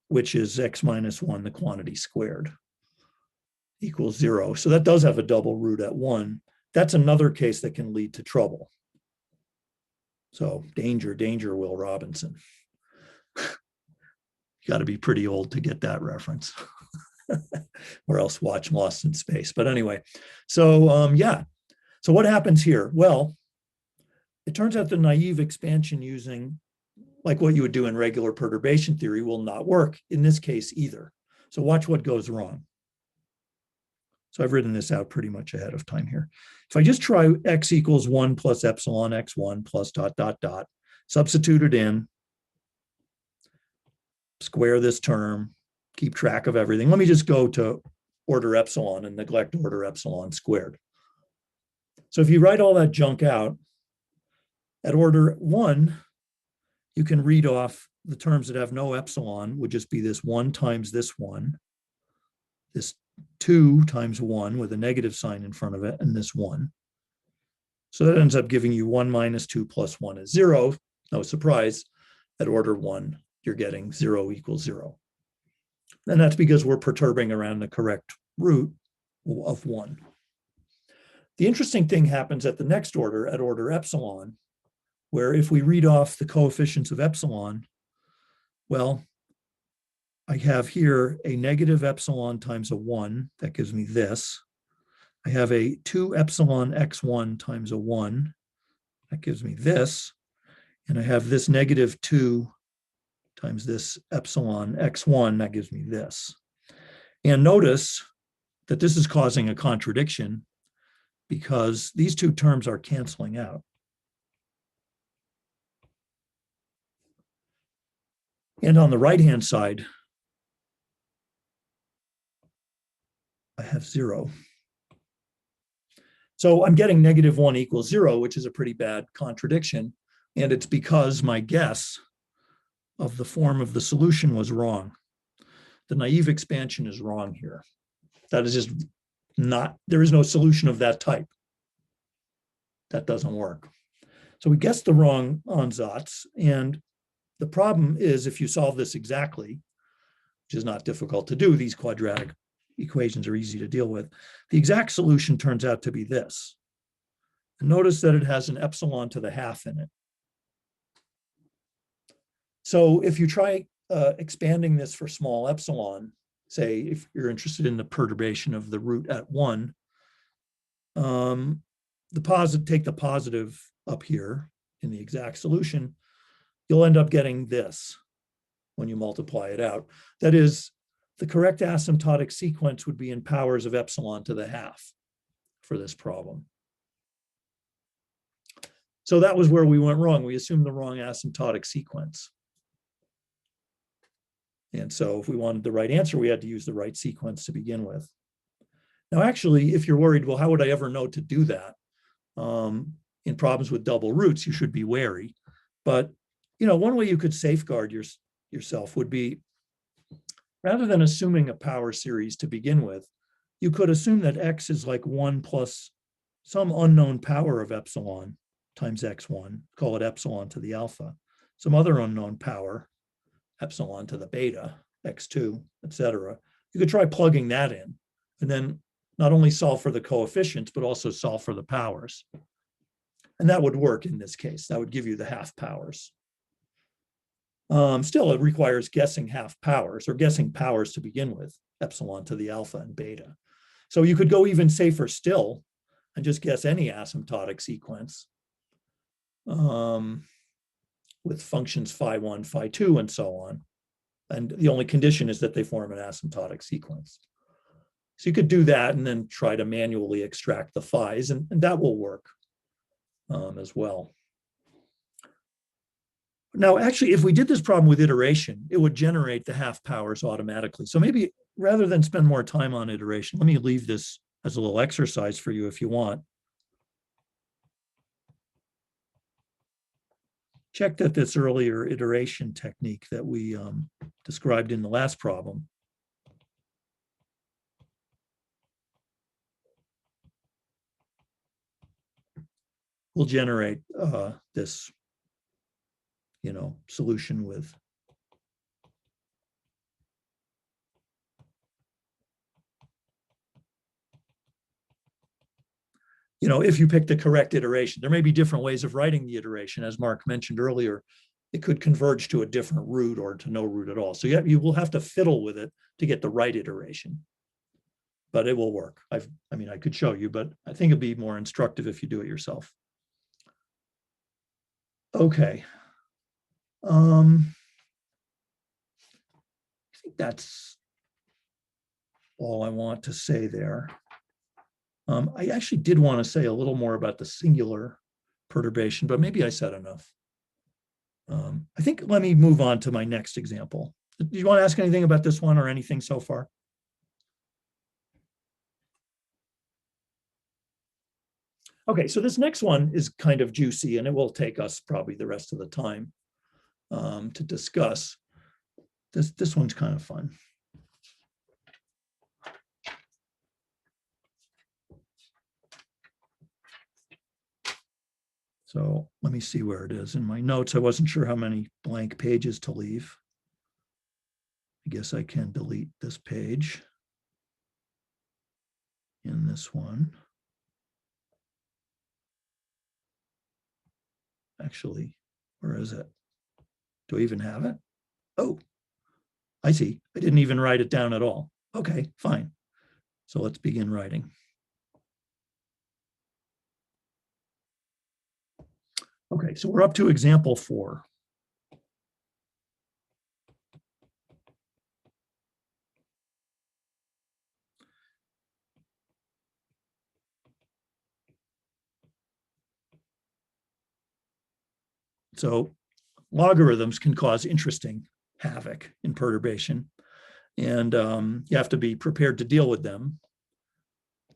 Speaker 1: which is x minus 1, the quantity squared, equals 0. So that does have a double root at 1. That's another case that can lead to trouble. So danger, danger, Will Robinson. You got to be pretty old to get that reference. Or else watch Lost in Space. But anyway, so yeah. So what happens here? Well, it turns out the naive expansion using, like what you would do in regular perturbation theory, will not work in this case either. So watch what goes wrong. So I've written this out pretty much ahead of time here. If I just try x equals 1 plus epsilon x1 plus ... substitute it in, square this term, keep track of everything. Let me just go to order epsilon and neglect order epsilon squared. So if you write all that junk out, at order 1, you can read off the terms that have no epsilon, would just be this 1 times this 1, this 2 times 1 with a negative sign in front of it, and this 1. So that ends up giving you 1 minus 2 plus 1 is 0. No surprise, at order 1, you're getting 0 equals 0. And that's because we're perturbing around the correct root of 1. The interesting thing happens at the next order, at order epsilon, where if we read off the coefficients of epsilon, well, I have here a negative epsilon times a 1. That gives me this. I have a 2 epsilon x1 times a 1. That gives me this. And I have this negative 2 times this epsilon x1. That gives me this. And notice that this is causing a contradiction because these two terms are canceling out. And on the right-hand side, I have 0. So I'm getting -1 equals 0, which is a pretty bad contradiction. And it's because my guess of the form of the solution was wrong. The naive expansion is wrong here. That is just not, there is no solution of that type. That doesn't work. So we guessed the wrong ansatz. And the problem is if you solve this exactly, which is not difficult to do, these quadratic equations are easy to deal with. The exact solution turns out to be this. And notice that it has an epsilon to the half in it. So if you try expanding this for small epsilon, say if you're interested in the perturbation of the root at 1, take the positive up here in the exact solution, you'll end up getting this when you multiply it out. That is, the correct asymptotic sequence would be in powers of epsilon to the half for this problem. So that was where we went wrong. We assumed the wrong asymptotic sequence. And so if we wanted the right answer, we had to use the right sequence to begin with. Now, actually, if you're worried, well, how would I ever know to do that? In problems with double roots, you should be wary. But, you know, one way you could safeguard yourself would be, rather than assuming a power series to begin with, you could assume that x is like 1 plus some unknown power of epsilon times x1, call it epsilon to the alpha, some other unknown power, epsilon to the beta, x2, etc. You could try plugging that in, and then not only solve for the coefficients, but also solve for the powers. And that would work in this case. That would give you the half powers. Still, it requires guessing half powers, or guessing powers to begin with, epsilon to the alpha and beta. So you could go even safer still and just guess any asymptotic sequence with functions phi1, phi2, and so on. And the only condition is that they form an asymptotic sequence. So you could do that and then try to manually extract the phi's, and that will work as well. Now, actually, if we did this problem with iteration, it would generate the half powers automatically. So maybe rather than spend more time on iteration, let me leave this as a little exercise for you if you want. Check that this earlier iteration technique that we described in the last problem will generate this, solution with if you pick the correct iteration. There may be different ways of writing the iteration. As Mark mentioned earlier, it could converge to a different root or to no root at all. So you will have to fiddle with it to get the right iteration. But it will work. I could show you, but I think it'd be more instructive if you do it yourself. Okay. I think that's all I want to say there. I actually did want to say a little more about the singular perturbation, but maybe I said enough. I think let me move on to my next example. Do you want to ask anything about this one or anything so far? Okay, so this next one is kind of juicy, and it will take us probably the rest of the time to discuss. This one's kind of fun. So let me see where it is in my notes. I wasn't sure how many blank pages to leave. I guess I can delete this page in this one. actually. Where is it? Do I even have it? Oh, I see. I didn't even write it down at all. Okay, fine. So let's begin writing. Okay, so we're up to example 4. So logarithms can cause interesting havoc in perturbation, and you have to be prepared to deal with them.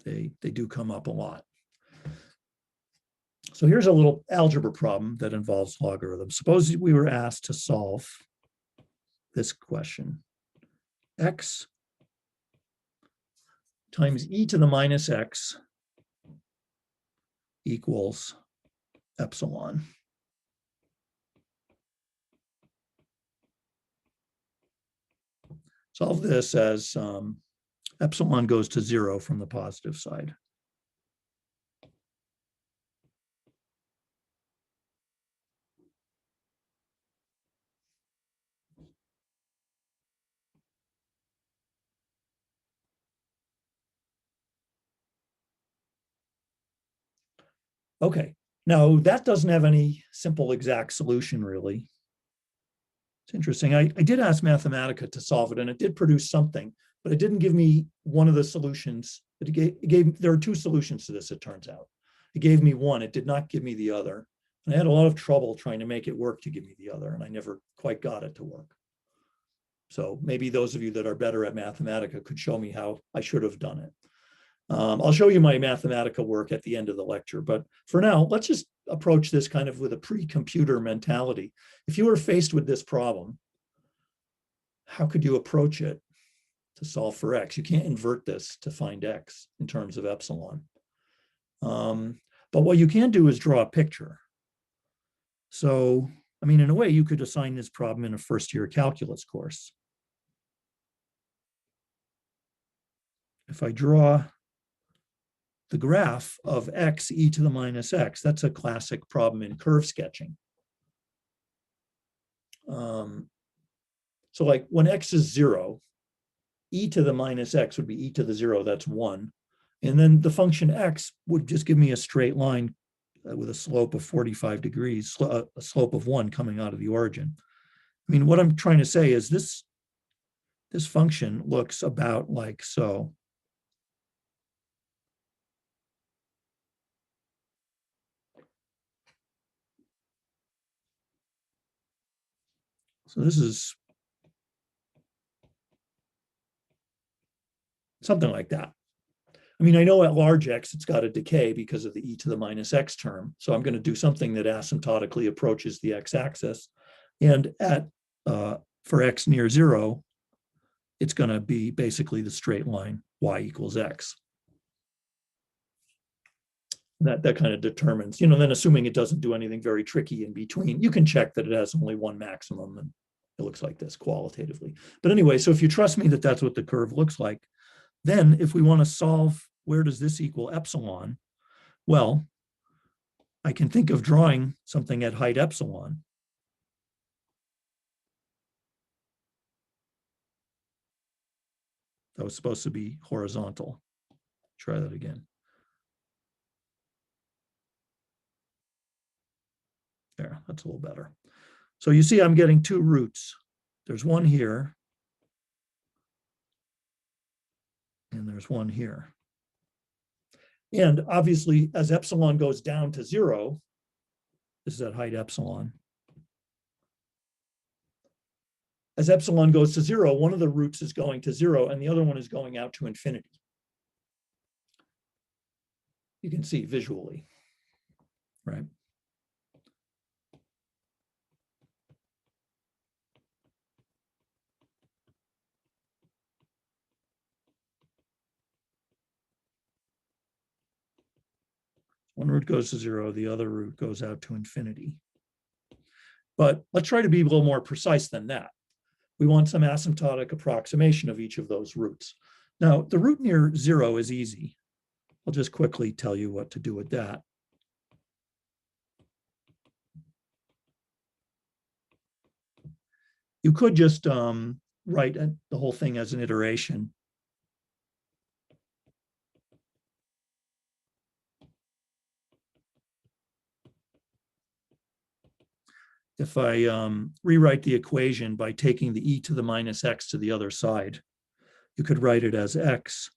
Speaker 1: They do come up a lot. So here's a little algebra problem that involves logarithms. Suppose we were asked to solve this question. X times e to the minus x equals epsilon. Solve this as epsilon goes to 0 from the positive side. Okay, now that doesn't have any simple exact solution really. It's interesting. I did ask Mathematica to solve it and it did produce something, but it didn't give me one of the solutions. There are 2 solutions to this, it turns out. It gave me one, it did not give me the other. And I had a lot of trouble trying to make it work to give me the other, and I never quite got it to work. So maybe those of you that are better at Mathematica could show me how I should have done it. I'll show you my Mathematica work at the end of the lecture, but for now, let's just approach this kind of with a pre-computer mentality. If you were faced with this problem, how could you approach it to solve for x? You can't invert this to find x in terms of epsilon. But what you can do is draw a picture. So, I mean, in a way, you could assign this problem in a first-year calculus course. If I draw the graph of x e to the minus x, that's a classic problem in curve sketching. So like when x is 0, e to the minus x would be e to the 0, that's 1. And then the function x would just give me a straight line with a slope of 45 degrees, a slope of 1 coming out of the origin. I mean, what I'm trying to say is this function looks about like so. So this is something like that. I mean, I know at large x, it's got a decay because of the e to the minus x term. So I'm going to do something that asymptotically approaches the x-axis. And for x near 0, it's going to be basically the straight line y equals x. That kind of determines, then assuming it doesn't do anything very tricky in between, you can check that it has only one maximum, and it looks like this qualitatively. But anyway, so if you trust me that that's what the curve looks like, then if we want to solve where does this equal epsilon, well, I can think of drawing something at height epsilon. That was supposed to be horizontal. Try that again. There, that's a little better. So you see I'm getting 2 roots. There's one here, and there's one here. And obviously, as epsilon goes down to 0, this is at height epsilon. As epsilon goes to 0, one of the roots is going to 0, and the other one is going out to infinity. You can see visually, right? One root goes to 0, the other root goes out to infinity. But let's try to be a little more precise than that. We want some asymptotic approximation of each of those roots. Now, the root near 0 is easy. I'll just quickly tell you what to do with that. You could just write the whole thing as an iteration. If I rewrite the equation by taking the e to the minus x to the other side, you could write it as x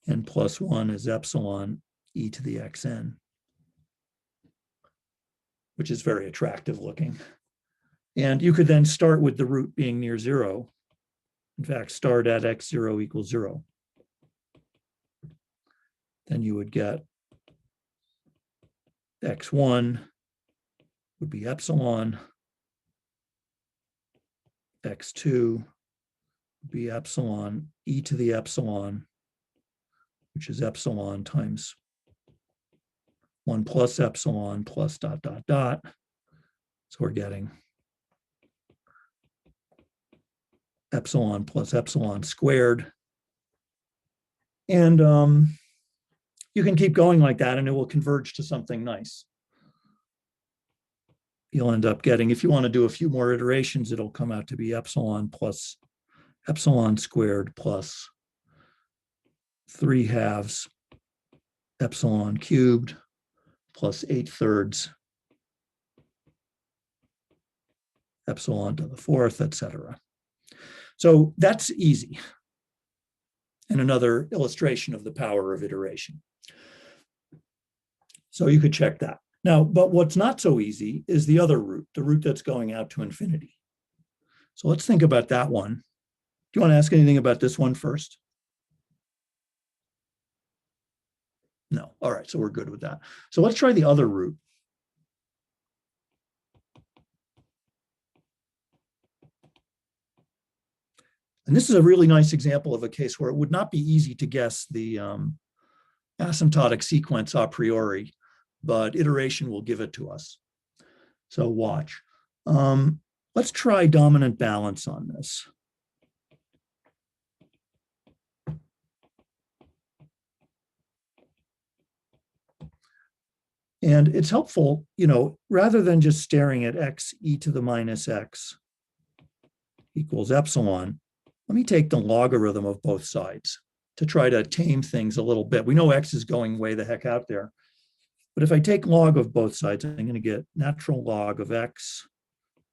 Speaker 1: n plus 1 is epsilon e to the xn, which is very attractive looking. And you could then start with the root being near 0. In fact, start at x0 equals 0. Then you would get x1 would be epsilon, x2 would be epsilon e to the epsilon, which is epsilon times 1 plus epsilon plus dot, dot, dot. So we're getting epsilon plus epsilon squared. And you can keep going like that and it will converge to something nice. You'll end up getting, if you want to do a few more iterations, it'll come out to be epsilon plus epsilon squared plus 3/2 epsilon cubed plus 8/3 epsilon to the 4th, etc. So that's easy. And another illustration of the power of iteration. So you could check that. Now, but what's not so easy is the other root, the root that's going out to infinity. So let's think about that one. Do you want to ask anything about this one first? No. All right, so we're good with that. So let's try the other root. And this is a really nice example of a case where it would not be easy to guess the asymptotic sequence a priori, but iteration will give it to us. So watch. Let's try dominant balance on this. And it's helpful, rather than just staring at x e to the minus x equals epsilon, let me take the logarithm of both sides to try to tame things a little bit. We know x is going way the heck out there. But if I take log of both sides, I'm going to get natural log of x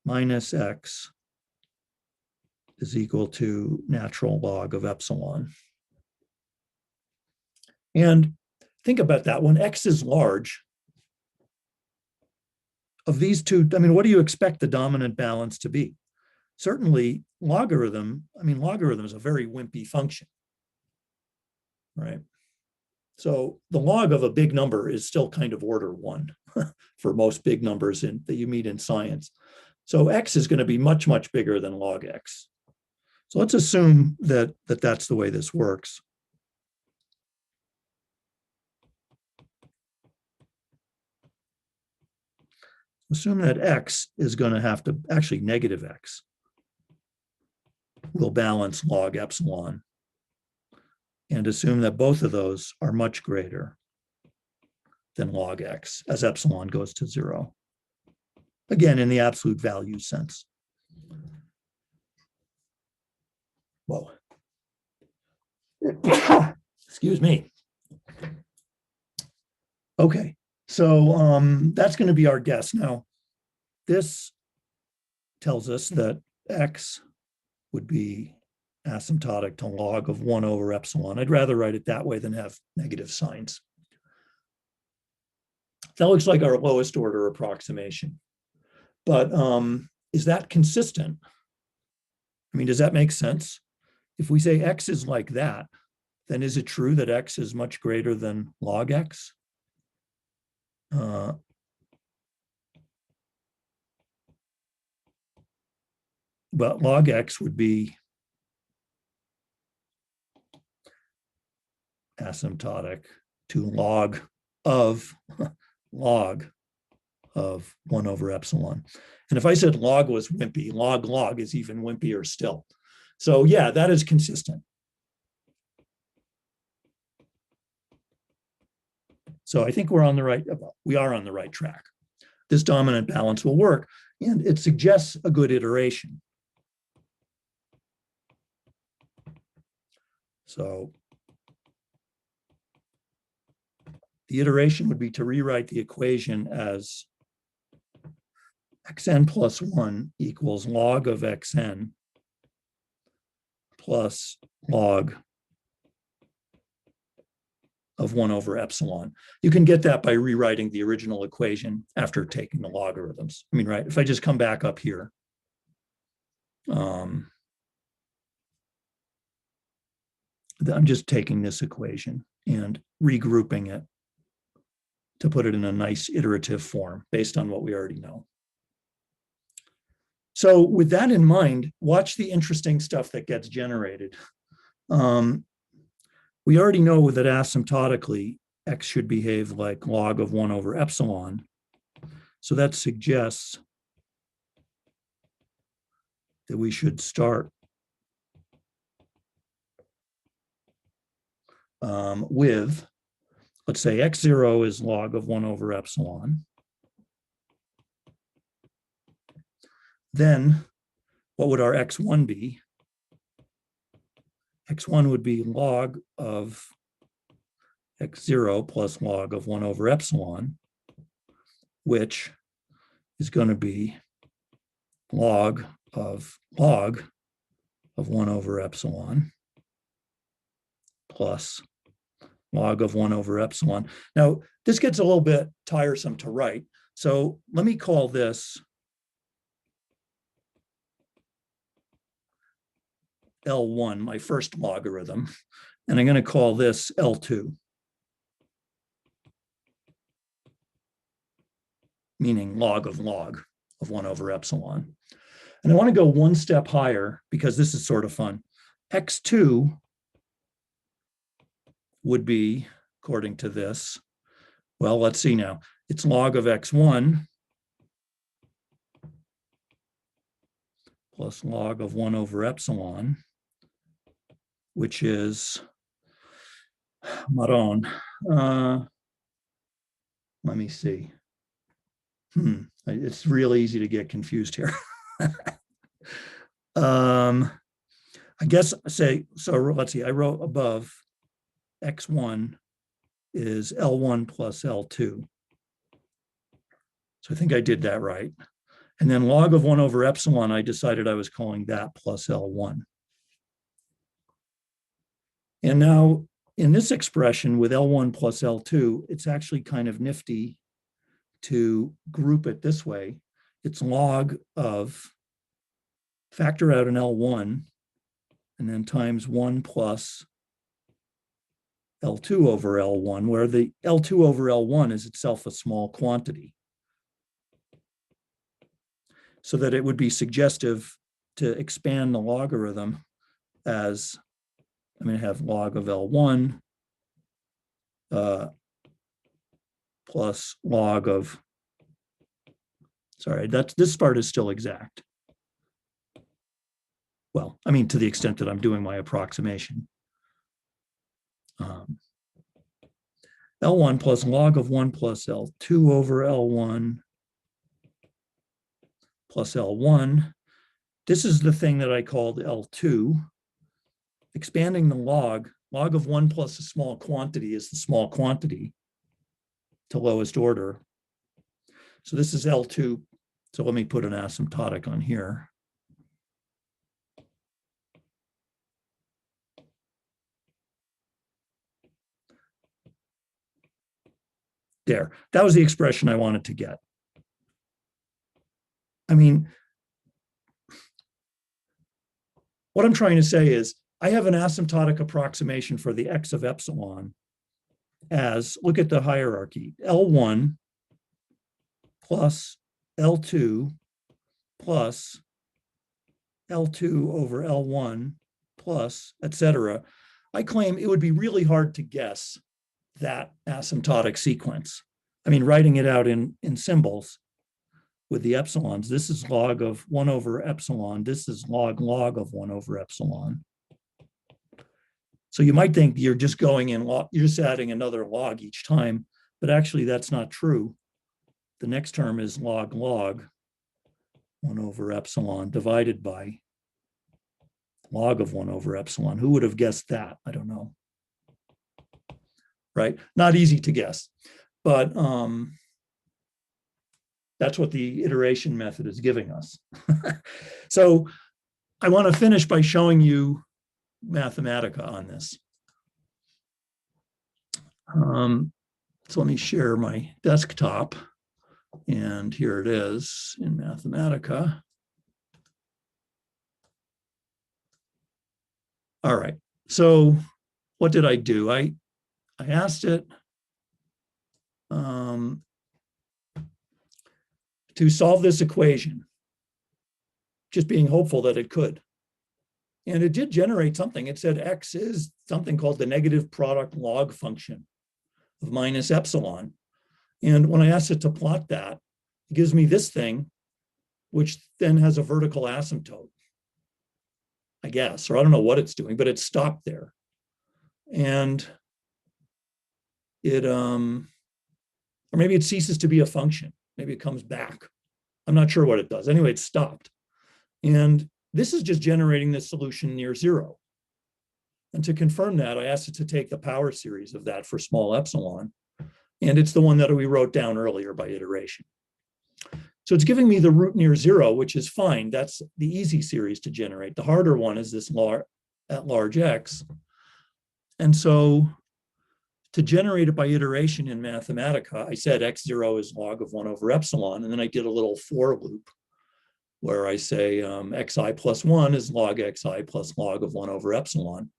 Speaker 1: minus x is equal to natural log of epsilon. And think about that. When x is large, of these two, what do you expect the dominant balance to be? Certainly logarithm is a very wimpy function, right? So the log of a big number is still kind of order 1 for most big numbers that you meet in science. So x is going to be much, much bigger than log x. So let's assume that that's the way this works. Assume that x is going to have to, actually negative x will balance log epsilon, and assume that both of those are much greater than log x as epsilon goes to 0. Again, in the absolute value sense. Whoa. Excuse me. Okay, so that's going to be our guess. Now, this tells us that x would be asymptotic to log of 1 over epsilon. I'd rather write it that way than have negative signs. That looks like our lowest order approximation. But is that consistent? Does that make sense? If we say x is like that, then is it true that x is much greater than log x? But log x would be asymptotic to log of 1 over epsilon. And if I said log was wimpy, log is even wimpier still. So yeah, that is consistent. So I think we are on the right track. this dominant balance will work. And it suggests a good iteration. So the iteration would be to rewrite the equation as xn plus 1 equals log of xn plus log of 1 over epsilon. You can get that by rewriting the original equation after taking the logarithms. I mean, right, if I just come back up here, I'm just taking this equation and regrouping it to put it in a nice iterative form based on what we already know. So with that in mind, watch the interesting stuff that gets generated. We already know that asymptotically, x should behave like log of 1 over epsilon. So that suggests that we should start with, let's say x0 is log of 1 over epsilon. Then what would our x1 be? X1 would be log of x0 plus log of 1 over epsilon, which is going to be log of 1 over epsilon plus log of 1 over epsilon. Now, this gets a little bit tiresome to write. So let me call this L1, my first logarithm, and I'm going to call this L2, meaning log of 1 over epsilon. And I want to go one step higher because this is sort of fun. X2 would be, according to this, well, let's see now. It's log of x1 plus log of 1 over epsilon, which is Maron. Let me see. It's real easy to get confused here. I guess say, so let's see, I wrote above x1 is L1 plus L2. So I think I did that right. And then log of 1 over epsilon, I decided I was calling that plus L1. And now in this expression with L1 plus L2, it's actually kind of nifty to group it this way. It's log of, factor out an L1, and then times 1 plus L2 over L1, where the L2 over L1 is itself a small quantity. So that it would be suggestive to expand the logarithm as, I'm going to have log of L1 plus log of, sorry, this part is still exact. Well, I mean, to the extent that I'm doing my approximation. L1 plus log of 1 plus L2 over L1 plus L1. This is the thing that I called L2. Expanding the log of 1 plus a small quantity is the small quantity to lowest order. So this is L2. So let me put an asymptotic on here. There, that was the expression I wanted to get. I mean, what I'm trying to say is I have an asymptotic approximation for the x of epsilon as, look at the hierarchy, L1 plus L2 plus L2 over L1 plus, etc. I claim it would be really hard to guess that asymptotic sequence. I mean, writing it out in symbols with the epsilons, this is log of 1 over epsilon, this is log of 1 over epsilon. So you might think you're just going in, you're just adding another log each time, but actually that's not true. the next term is log 1 over epsilon divided by log of 1 over epsilon. Who would have guessed that? I don't know. Right? Not easy to guess, but that's what the iteration method is giving us. So I want to finish by showing you Mathematica on this. So let me share my desktop. And here it is in Mathematica. All right. So what did I do? I asked it to solve this equation, just being hopeful that it could. And it did generate something. It said x is something called the negative product log function of minus epsilon. And when I asked it to plot that, it gives me this thing, which then has a vertical asymptote, I guess, or I don't know what it's doing, but it stopped there. And it, or maybe it ceases to be a function. Maybe it comes back. I'm not sure what it does. Anyway, it stopped. And this is just generating the solution near zero. And to confirm that, I asked it to take the power series of that for small epsilon. And it's the one that we wrote down earlier by iteration. So it's giving me the root near zero, which is fine. That's the easy series to generate. The harder one is this at large x. And so to generate it by iteration in Mathematica, I said x0 is log of 1 over epsilon. And then I did a little for loop where I say xi plus 1 is log xi plus log of 1 over epsilon.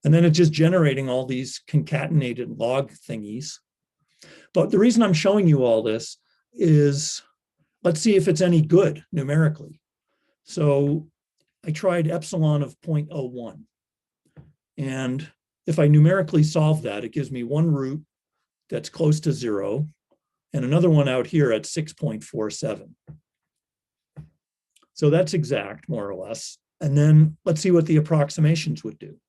Speaker 1: And then it's just generating all these concatenated log thingies. But the reason I'm showing you all this is, let's see if it's any good numerically. So I tried epsilon of 0.01. And if I numerically solve that, it gives me one root that's close to zero and another one out here at 6.47. So that's exact, more or less. And then let's see what the approximations would do.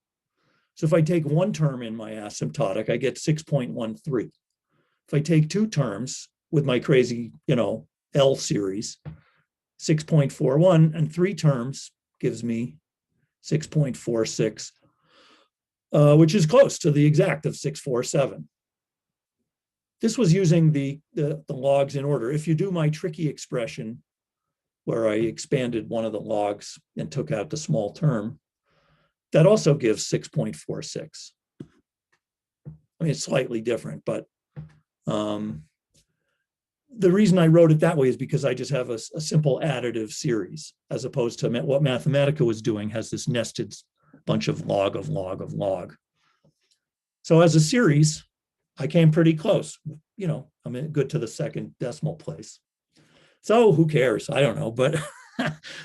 Speaker 1: So if I take one term in my asymptotic, I get 6.13. If I take two terms with my crazy, L series, 6.41, and three terms gives me 6.46, which is close to the exact of 647. This was using the logs in order. If you do my tricky expression where I expanded one of the logs and took out the small term, that also gives 6.46. I mean, it's slightly different, but the reason I wrote it that way is because I just have a simple additive series, as opposed to what Mathematica was doing, has this nested bunch of log of log of log. So as a series, I came pretty close. I'm good to the second decimal place. So who cares? I don't know, but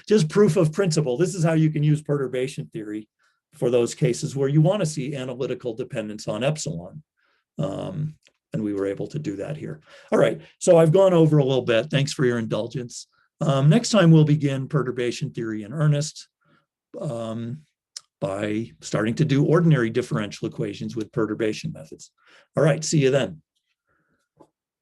Speaker 1: just proof of principle. This is how you can use perturbation theory for those cases where you want to see analytical dependence on epsilon. And we were able to do that here. All right, so I've gone over a little bit. Thanks for your indulgence. Next time we'll begin perturbation theory in earnest by starting to do ordinary differential equations with perturbation methods. All right, see you then.